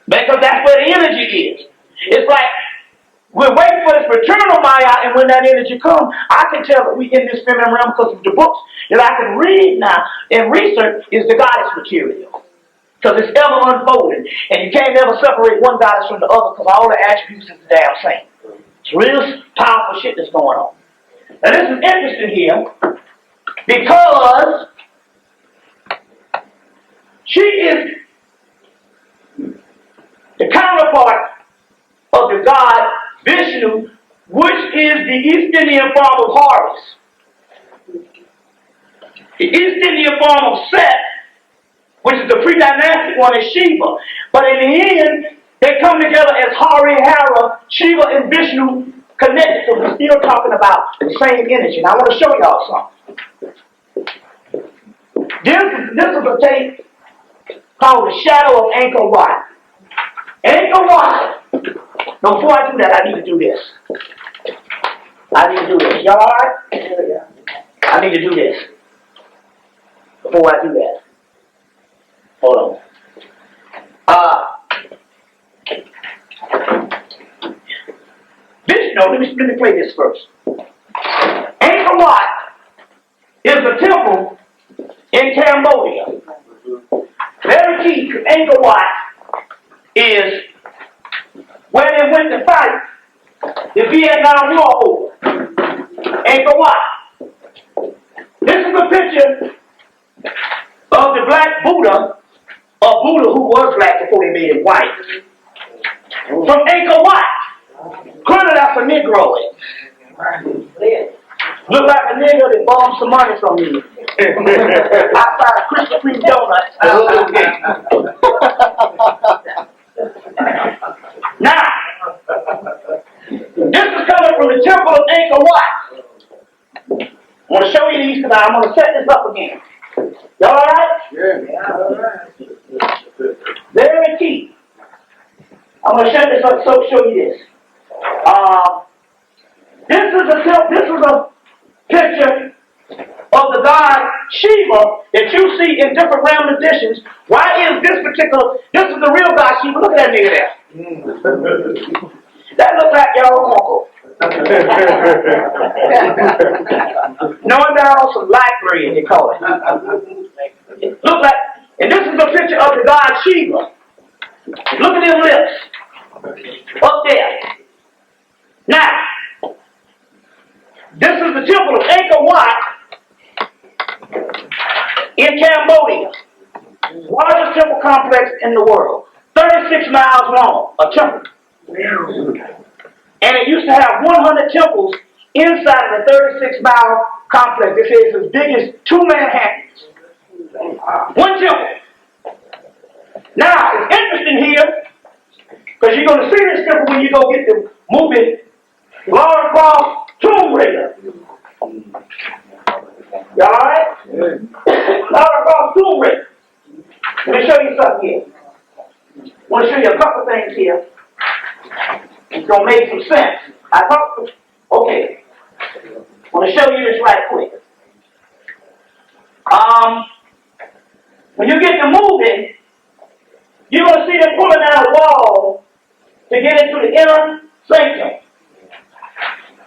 Because that's where the energy is. It's like we're waiting for this fraternal Maya, and when that energy comes, I can tell that we in this feminine realm because of the books that I can read now and research is the goddess material. Because it's ever unfolding. And you can't ever separate one goddess from the other because all the attributes is the damn same. It's real powerful shit that's going on. Now this is interesting here because she is the counterpart of the god Vishnu, which is the East Indian form of Horus. The East Indian form of Set, which is the pre-dynastic one, is Shiva. But in the end, they come together as Hari, Hara, Shiva, and Vishnu connected. So we're still talking about the same energy. And I want to show y'all something. This is a tape called The Shadow of Angkor Wat. Angkor Wat. No, before I do that, I need to do this. I need to do this. Y'all alright? I need to do this. Before I do that. Hold on. Let me play this first. Angkor Wat is a temple in Cambodia. Very key to Angkor Wat is where they went to fight the Vietnam War over. Angkor Wat. This is a picture of the black Buddha, or Buddha who was black before they made him white. From Angkor Wat. Clearly that's a Negro. Look like a nigga that borrowed some money from me. Outside of Krispy Kreme donuts. Now, this is coming from the temple of Angkor Wat. I want to show you these because I'm going to set this up again. Y'all alright? Yeah. Very key. I'm going to set this up so show you this. This is a picture of the god Shiva that you see in different realm editions. Why is this is the real god Shiva. Look at that nigga there. That looks like your uncle. Knowing that on some light bread, they call it. Look like, and this is a picture of the god Shiva. Look at his lips. Up there. Now, this is the temple of Angkor Wat in Cambodia. Largest temple complex in the world. 36 miles long, a temple. And it used to have 100 temples inside of the 36-mile complex. They say it's as big as 2 Manhattans. One temple. Now, it's interesting here, because you're going to see this temple when you go get the movie Law and Tomb Raider. You alright? Law and Tomb Raider. Let me show you something here. I want to show you a couple things here. It's going to make some sense. Okay. I want to show you this right quick. When you get the movie, you're going to see them pulling out a wall to get into the inner sanctum.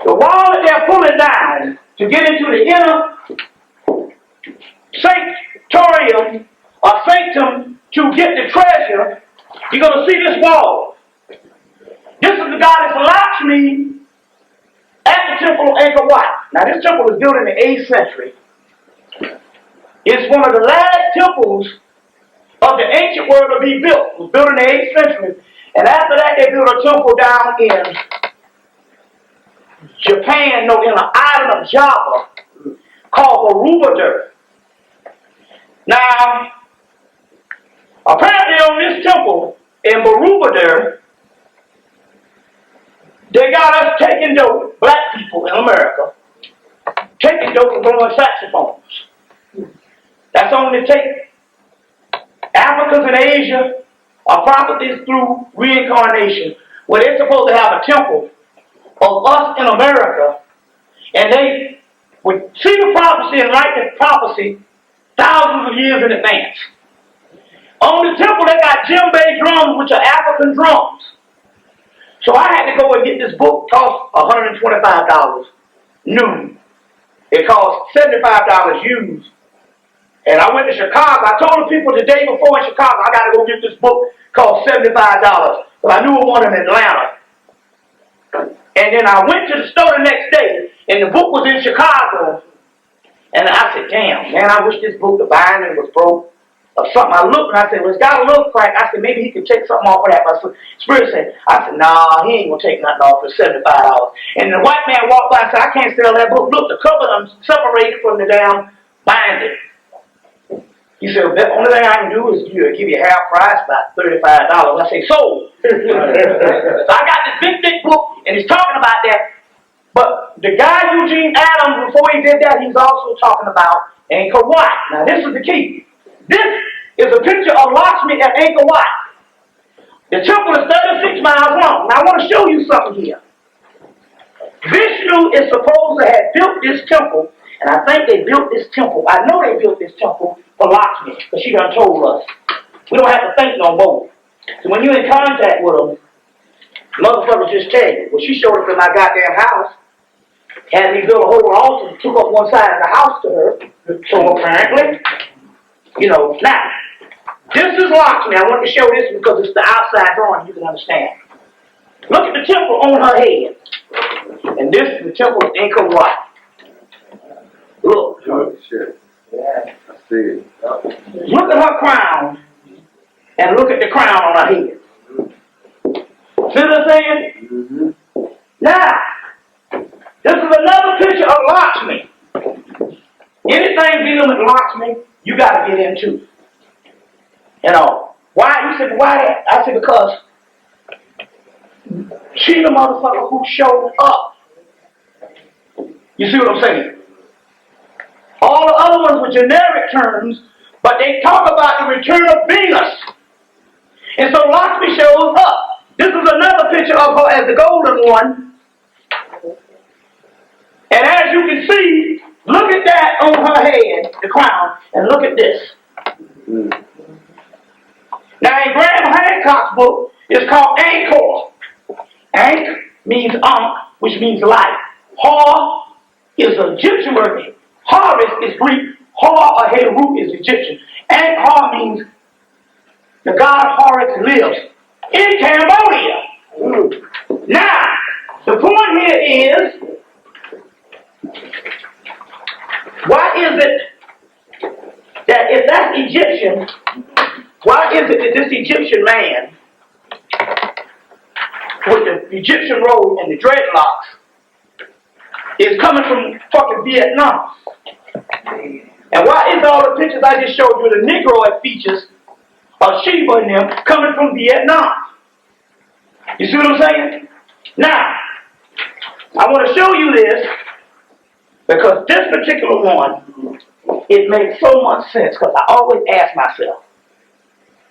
The wall that they're pulling down to get into the inner sanctorium or sanctum to get the treasure, you're going to see this wall. This is the goddess Lakshmi at the temple of Angkor Wat. Now this temple was built in the 8th century. It's one of the last temples of the ancient world to be built. It was built in the 8th century. And after that they built a temple down in Japan, in the island of Java, called Borobudur. Now, apparently on this temple in Borobudur, they got us taking dope, black people in America, taking dope and blowing saxophones. That's only to take Africans in Asia are prophecies through reincarnation, where they're supposed to have a temple of us in America And they would see the prophecy and write the prophecy thousands of years in advance. On the temple, they got djembe drums, which are African drums. So I had to go and get this book. Cost $125 new. It cost $75 used. And I went to Chicago. I told the people the day before in Chicago, I got to go get this book. Cost $75. But I knew one in Atlanta. And then I went to the store the next day, and the book was in Chicago. And I said, damn, man, I wish this book, the binding was broke or something. I looked and I said, well, it's got a little crack. I said, maybe he could take something off of that. My spirit said, I said, nah, he ain't going to take nothing off for $75. And the white man walked by and said, I can't sell that book. Look, the cover I'm separated from the damn binding. He said, the only thing I can do is give you half price, about $35. I say, sold. So I got this big, thick book, and he's talking about that. But the guy, Eugene Adams, before he did that, he's also talking about Angkor Wat. Now, this is the key. This is a picture of Lakshmi at Angkor Wat. The temple is 36 miles long. Now, I want to show you something here. Vishnu is supposed to have built this temple, and I think they built this temple. I know they built this temple for Lakshmi, because she done told us. We don't have to think no more. So when you're in contact with them, motherfuckers just tell you. Well, she showed up in my goddamn house, had me build a whole altar, took up one side of the house to her. So apparently, now, this is Lakshmi. I want to show this because it's the outside drawing, you can understand. Look at the temple on her head. And this is the temple of Angkor Wat. Look. Oh, shit. Yeah. I see it. Look at her crown, and look at the crown on her head. See what I'm saying? Mm-hmm. Now, this is another picture of Lakshmi. Anything dealing with Lakshmi, you got to get into. Why? You said, why that? I said, because she the motherfucker who showed up. You see what I'm saying? All the other ones were generic terms, but they talk about the return of Venus. And so Lakshmi shows up. This is another picture of her as the golden one. And as you can see, look at that on her head, the crown, and look at this. Mm. Now in Graham Hancock's book, it's called Angkor. Ank means Ankh, which means light. Har is an Egyptian word. Horus is Greek. Har or Heru is Egyptian. Angkor means the god Horus lives in Cambodia. Mm. Now, the point here is, why is it that if that's Egyptian, why is it that this Egyptian man with the Egyptian robe and the dreadlocks is coming from fucking Vietnam? And why is all the pictures I just showed you, the Negroid features of Shiva and them, coming from Vietnam? You see what I'm saying? Now, I want to show you this because this particular one, it makes so much sense because I always ask myself,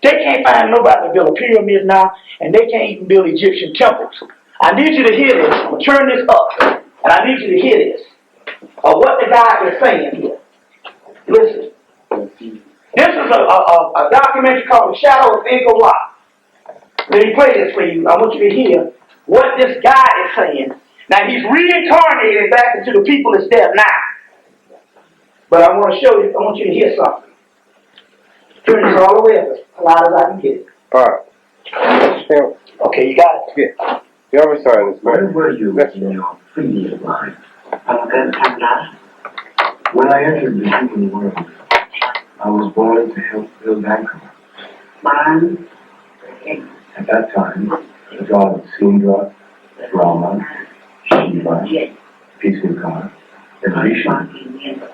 they can't find nobody to build a pyramid now, and they can't even build Egyptian temples. I need you to hear this. I'm going to turn this up, and I need you to hear this of what the guy is saying here. Listen. This is a documentary called The Shadow of Angkor Wat. Let me play this for you. I want you to hear what this guy is saying. Now, he's reincarnated back into the people that's there now. But I want to show you, I want you to hear something. Turn this all the way up as loud as I can get it. All right. Okay, you got it? Yeah. You always started this, man. Where were you in your previous life? When I entered the human world, I was born to help build Angkor. At that time, the god of Sindra, Brahma, Shiva, Pisukar, and Vishnu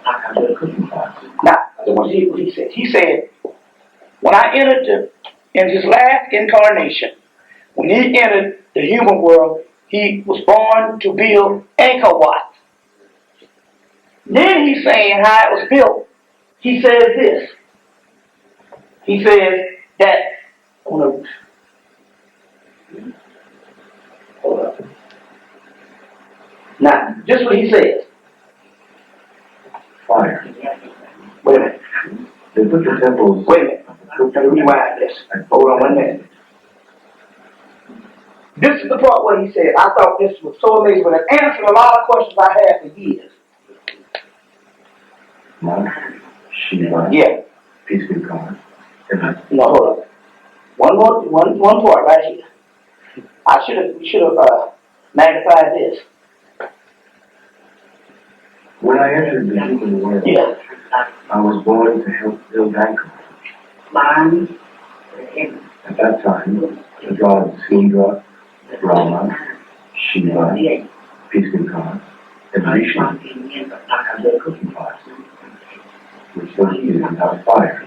had their cooking class. Now, I want you to hear what he said. He said, when I entered in his last incarnation, when he entered the human world, he was born to build Angkor Wat. Then he's saying how it was built. He says this. He says that, hold up. Now, this is what he says. fire. Wait a minute. They put the temples. Wait a minute. Let me rewind this. Hold on 1 minute. This is the part where he said, I thought this was so amazing, but it answered a lot of questions I had for years. Shiva. Yeah. Peace be God. No, hold on. One part right here. We should have magnified this. When I entered the human world, Yeah. I was born to help build Angkor. At that time, the gods Indra, Brahma, Shiva, peace be God, and Vishnu had their cooking pots, which those used without fire.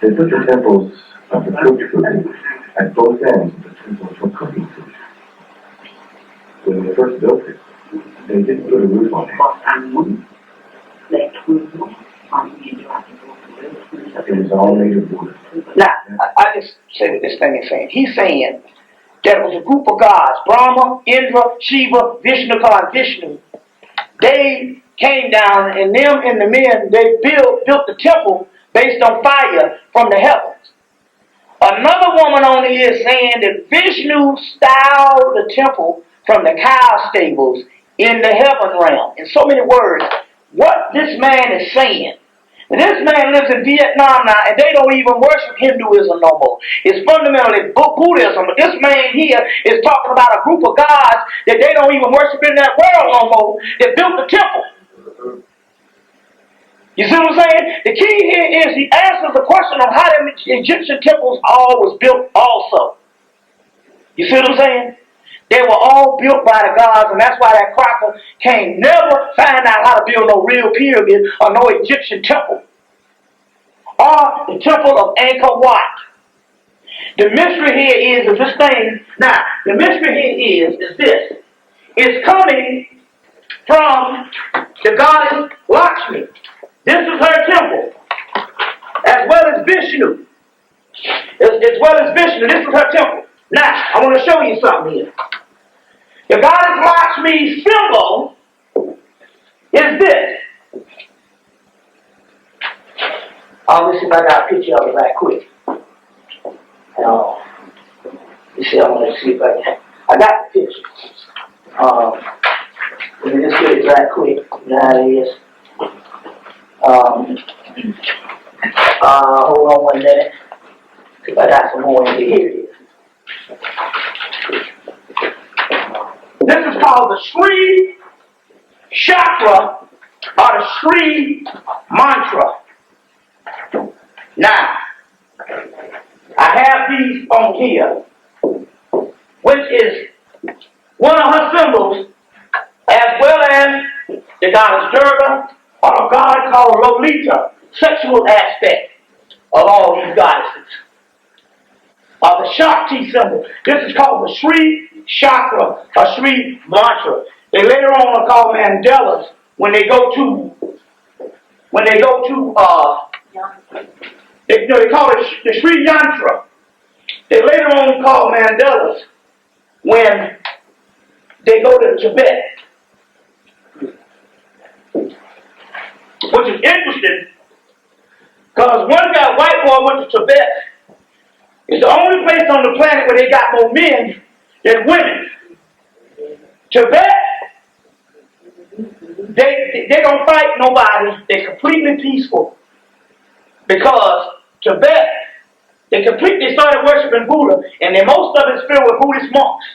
They put the temples of the cooked food at both ends of the temple for cooking food. When they first built it, they didn't put a roof on it. It was all made of wood. Now, I just say what this thing is saying. He's saying there was a group of gods, Brahma, Indra, Shiva, Vishnu, and Vishnu. They came down, and them and the men, they built the temple based on fire from the heavens. Another woman on here is saying that Vishnu styled the temple from the cow stables in the heaven realm. In so many words, what this man is saying. This man lives in Vietnam now, and they don't even worship Hinduism no more. It's fundamentally Buddhism, but this man here is talking about a group of gods that they don't even worship in that world no more, that built the temple. You see what I'm saying? The key here is he answers the question on how the Egyptian temples all was built also. You see what I'm saying? They were all built by the gods, and that's why that cracker can't never find out how to build no real pyramid or no Egyptian temple. Or the temple of Angkor Wat. The mystery here is this thing. Now, the mystery here is this. It's coming from the goddess Lakshmi. This is her temple. As well as Vishnu. As well as Vishnu, this is her temple. Now, I want to show you something here. The goddess Lakshmi's symbol is this. Let's see if I got a picture of it right quick. You see, I'm going to see if I got the picture. Let me just get it right quick. There it is. Hold on 1 minute. See if I got some more in here. Here it is. This is called the Sri Chakra or the Sri Mantra. Now, I have these on here, which is one of her symbols, as well as the goddess Durga or a god called Lolita, sexual aspect of all these goddesses. The Shakti symbol. This is called the Sri Chakra or Sri Mantra. They later on are called mandalas when they go to they call it the Sri Yantra. They later on call mandalas when they go to Tibet. Which is interesting because one guy, white boy, went to Tibet. It's the only place on the planet where they got more men than women. Tibet, they don't fight nobody. They're completely peaceful. Because Tibet, they completely started worshiping Buddha, and then most of it's filled with Buddhist monks.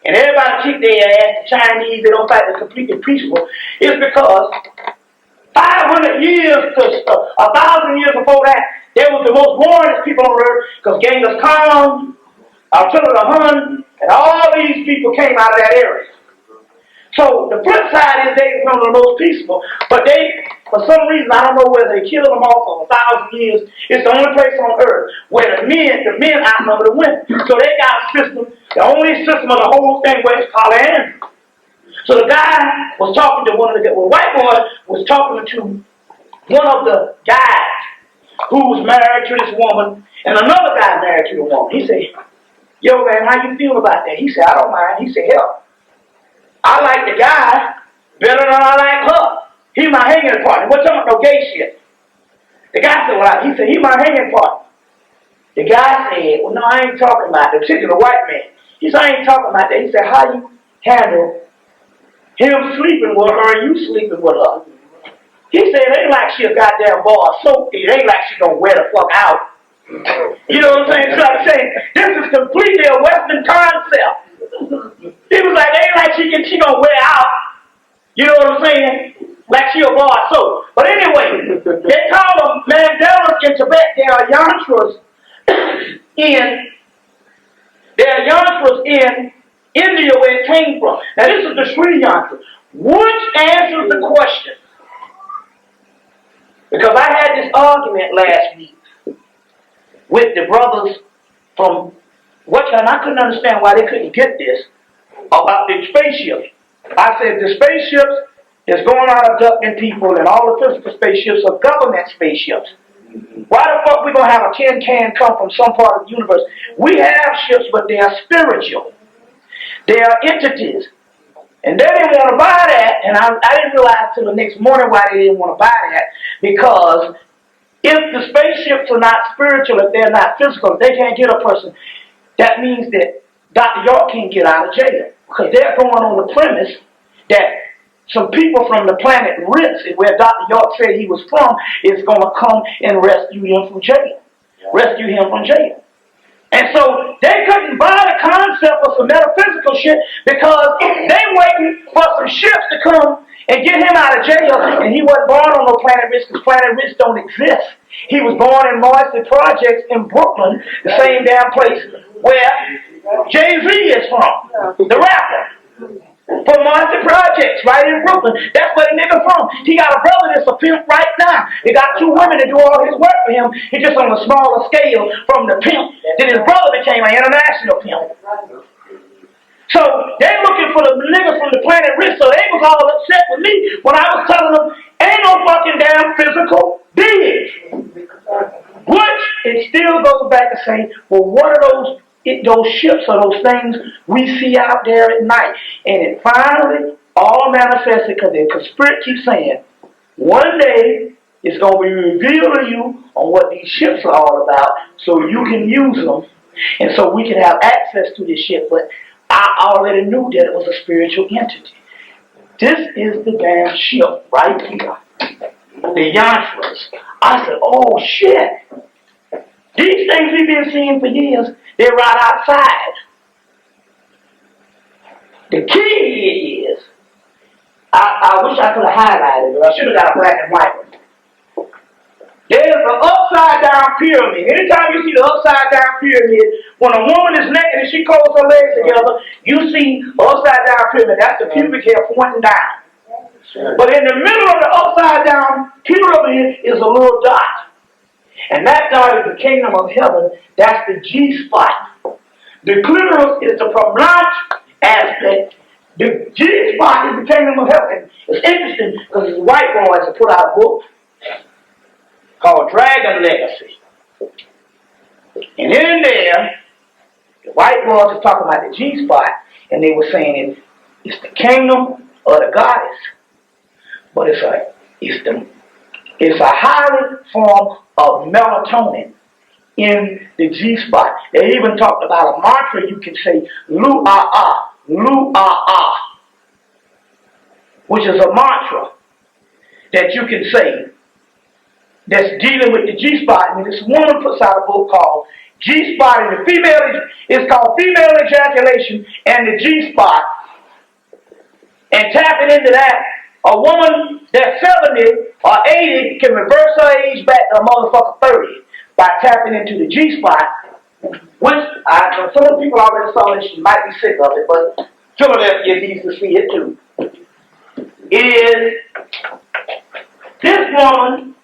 And everybody kick their ass, the Chinese, they don't fight, they're completely peaceful. It's because 500 years to 1,000 years before that, they was the most warrior people on earth because Genghis Khan, Attila the Hun, and all these people came out of that area. So the flip side is they were the most peaceful, but they, for some reason, I don't know whether they killed them off for 1,000 years. It's the only place on earth where the men outnumber the women. So they got a system, the only system of the whole thing where it's polyandry. So the guy was talking to white boy was talking to one of the guys who was married to this woman, and another guy married to the woman. He said, yo man, how you feel about that? He said, I don't mind. He said, hell, I like the guy better than I like her. He my hanging partner. What's up with no gay shit? The guy said, well, he said, he my hanging partner. The guy said, well, no, I ain't talking about that. Particularly the white man. He said, I ain't talking about that. He said, how you handle him sleeping with her and you sleeping with her? He said, it ain't like she a goddamn bar of soap. It ain't like she gonna wear the fuck out. You know what I'm saying? So I'm saying, this is completely a Western concept. He was like, it ain't like she gonna wear out. You know what I'm saying? Like she a bar of soap. But anyway, they call them Mandelas in Tibet. They are Yantras in India where it came from. Now this is the Sri Yantra. Which answers the question? Because I had this argument last week with the brothers from and I couldn't understand why they couldn't get this about the spaceships. I said the spaceships is going out abducting people, and all the physical spaceships are government spaceships. Why the fuck we gonna have a tin can come from some part of the universe? We have ships, but they are spiritual. They are entities. And they didn't want to buy that, and I didn't realize till the next morning why they didn't want to buy that, because if the spaceships are not spiritual, if they're not physical, if they can't get a person, that means that Dr. York can't get out of jail, because they're going on the premise that some people from the planet Ritz, where Dr. York said he was from, is going to come and rescue him from jail. And so they couldn't buy the concept of some metaphysical shit because they waiting for some ships to come and get him out of jail. And he wasn't born on no Planet Ritz because Planet Ritz don't exist. He was born in Moorish Projects in Brooklyn, the same damn place where Jay-Z is from, the rapper. From Moorish Projects, right in Brooklyn. That's where the nigga from. He got a brother that's a pimp right now. He got 2 women to do all his work for him. He's just on a smaller scale from the pimp. Then his brother became an international pimp. So they looking for the niggas from the planet Ritz, so they was all upset with me when I was telling them, ain't no fucking damn physical beings. Which it still goes back to saying, well, what are those ships or those things we see out there at night? And it finally all manifested because the spirit keeps saying, one day it's going to be revealed to you on what these ships are all about so you can use them and so we can have access to this ship. But I already knew that it was a spiritual entity. This is the damn ship right here. The Yantras. I said, oh shit. These things we've been seeing for years, they're right outside. The key is, I wish I could have highlighted it. I should have got a black and white one. There's an upside down pyramid. Anytime you see the upside down pyramid, when a woman is naked and she closes her legs together, you see an upside down pyramid. That's the pubic hair pointing down. But in the middle of the upside down pyramid is a little dot. And that dot is the kingdom of heaven. That's the G-spot. The clitoris is the pronounced aspect. The G-spot is the kingdom of heaven. It's interesting because these white boys have put out a book called Dragon Legacy. And in there, the white boys are talking about the G-spot, and they were saying it's the kingdom of the goddess. But it's a higher form of melatonin in the G-spot. They even talked about a mantra you can say, Lu-ah-ah, Lu-ah-ah, which is a mantra that you can say that's dealing with the G-spot. And this woman puts out a book called G-spot, and the female is called Female Ejaculation and the G-spot. And tapping into that, a woman that's 70 or 80 can reverse her age back to a motherfucker 30 by tapping into the G-spot, which some people already saw this. You might be sick of it, but Philadelphia needs to see it too. Is this woman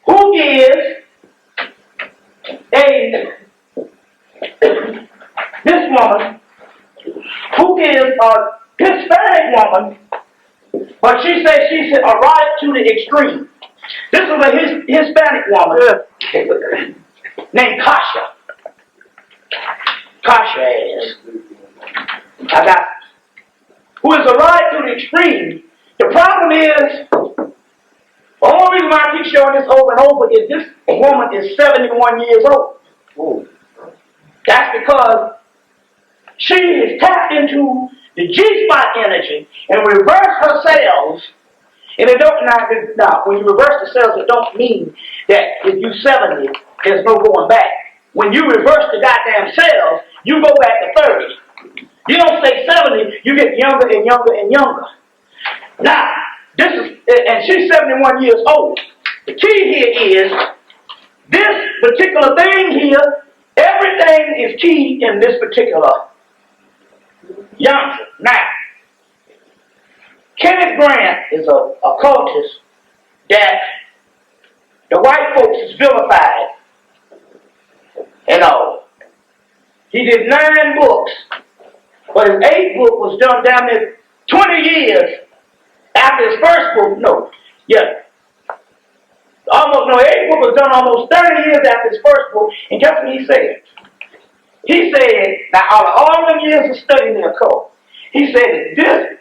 who is a Hispanic woman, but she says she's erotic to the extreme. This is a Hispanic woman named Kasha. Kasha is. I got who is a ride to the extreme. The problem is, the only reason why I keep showing this over and over is this woman is 71 years old. Ooh. That's because she is tapped into the G-spot energy and reverse her cells. And it don't now when you reverse the cells, it don't mean that if you 70, there's no going back. When you reverse the goddamn cells, you go back to 30. You don't stay 70, you get younger and younger and younger. Now, this is, and she's 71 years old. The key here is, this particular thing here, everything is key in this particular yantra. Now, Kenneth Grant is a occultist that the white folks is vilified and all. He did 9 books, but his 8th book was done down there 20 years after his first book. No, yeah. Almost, no, 8th book was done almost 30 years after his first book, and guess what he said? He said, now out of all them years of studying the occult, he said that this,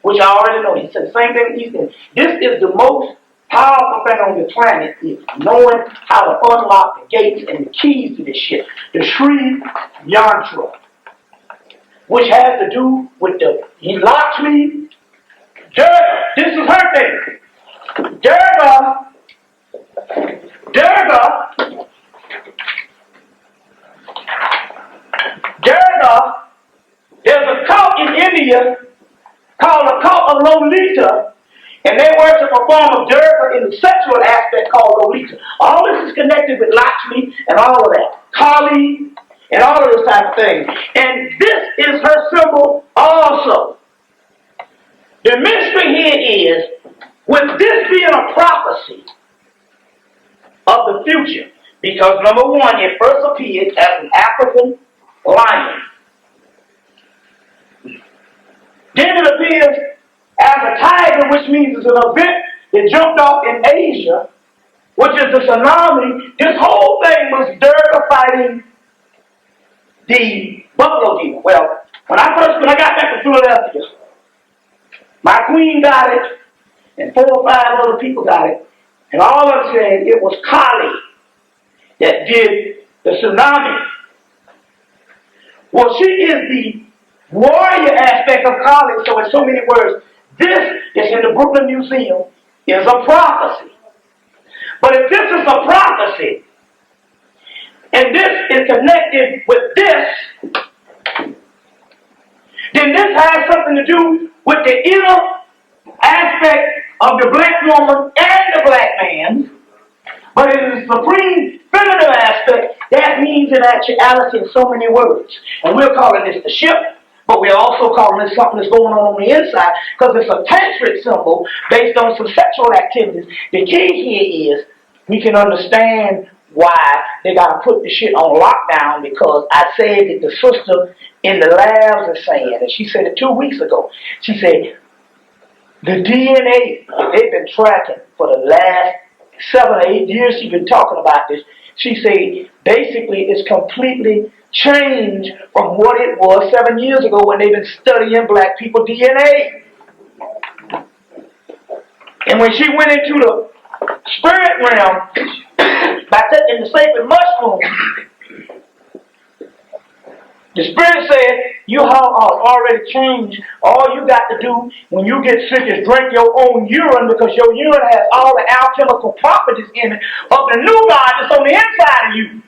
which I already know, he said the same thing he said, this is the most powerful thing on the planet, is knowing how to unlock the gates and the keys to this shit. The Sri Yantra, which has to do with the Lakshmi, Durga. This is her thing. Durga, there's a cult in India called the cult of Lolita, and they worship a form of Durga in the sexual aspect called Lolita. All this is connected with Lakshmi and all of that. Kali and all of this type of thing. And this is her symbol also. The mystery here is, with this being a prophecy of the future, because number one, it first appeared as an African lion. Then it appears as a tiger, which means it's an event that jumped off in Asia, which is the tsunami. This whole thing was Durga fighting the buffalo demon. Well, when I got back to Philadelphia, my queen got it, and 4 or 5 other people got it, and all of them said it was Kali that did the tsunami. Well, she is the warrior aspect of Kali, so in so many words, this is in the Brooklyn Museum, is a prophecy. But if this is a prophecy, and this is connected with this, then this has something to do with the inner aspect of the black woman and the black man, but it is the supreme feminine aspect that means in actuality in so many words. And we're calling this the ship, but we're also calling this something that's going on the inside, because it's a tantric symbol based on some sexual activities. The key here is we can understand why they got to put the shit on lockdown, because I said that the sister in the labs is saying, and she said it 2 weeks ago, she said, the DNA that they've been tracking for the last 7 or 8 years, she's been talking about this. She said, basically, it's completely changed from what it was 7 years ago when they've been studying black people DNA. And when she went into the spirit realm, by taking the sacred mushroom, the spirit said, you have already changed. All you got to do when you get sick is drink your own urine, because your urine has all the alchemical properties in it of the new God that's on the inside of you.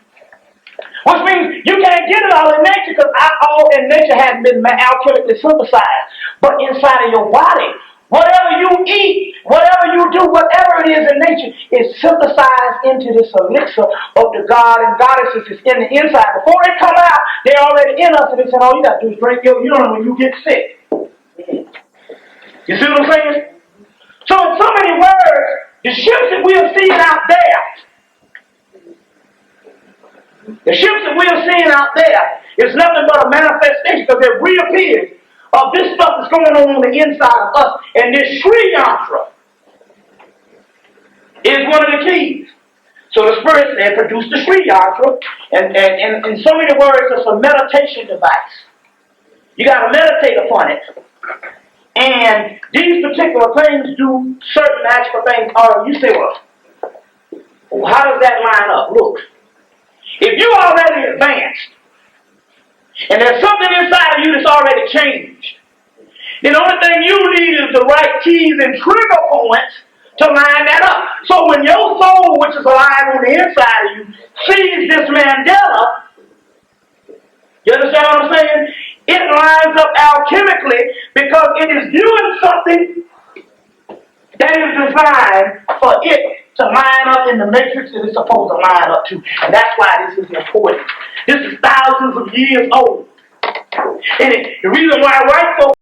Which means you can't get it all in nature, because all in nature hasn't been alchemically synthesized. But inside of your body, whatever you eat, whatever you do, whatever it is in nature is synthesized into this elixir of the God and goddesses is in the inside. Before they come out, they're already in us, and they say, all you got to do is drink your urine when you get sick. You see what I'm saying? So in so many words, the ships that we are seeing out there, is nothing but a manifestation, because it reappears of this stuff that's going on the inside of us. And this Sri Yantra is one of the keys. So the spirit said, produce the Sri Yantra, and in so many words, it's a meditation device. You got to meditate upon it. And these particular things do certain magical things. You say, well, how does that line up? Look, if you already advanced, and there's something inside of you that's already changed, then the only thing you need is the right keys and trigger points to line that up. So when your soul, which is alive on the inside of you, sees this Mandela, you understand what I'm saying? It lines up alchemically because it is viewing something that is designed for it to line up in the matrix that it's supposed to line up to. And that's why this is important. This is thousands of years old. And the reason why white folks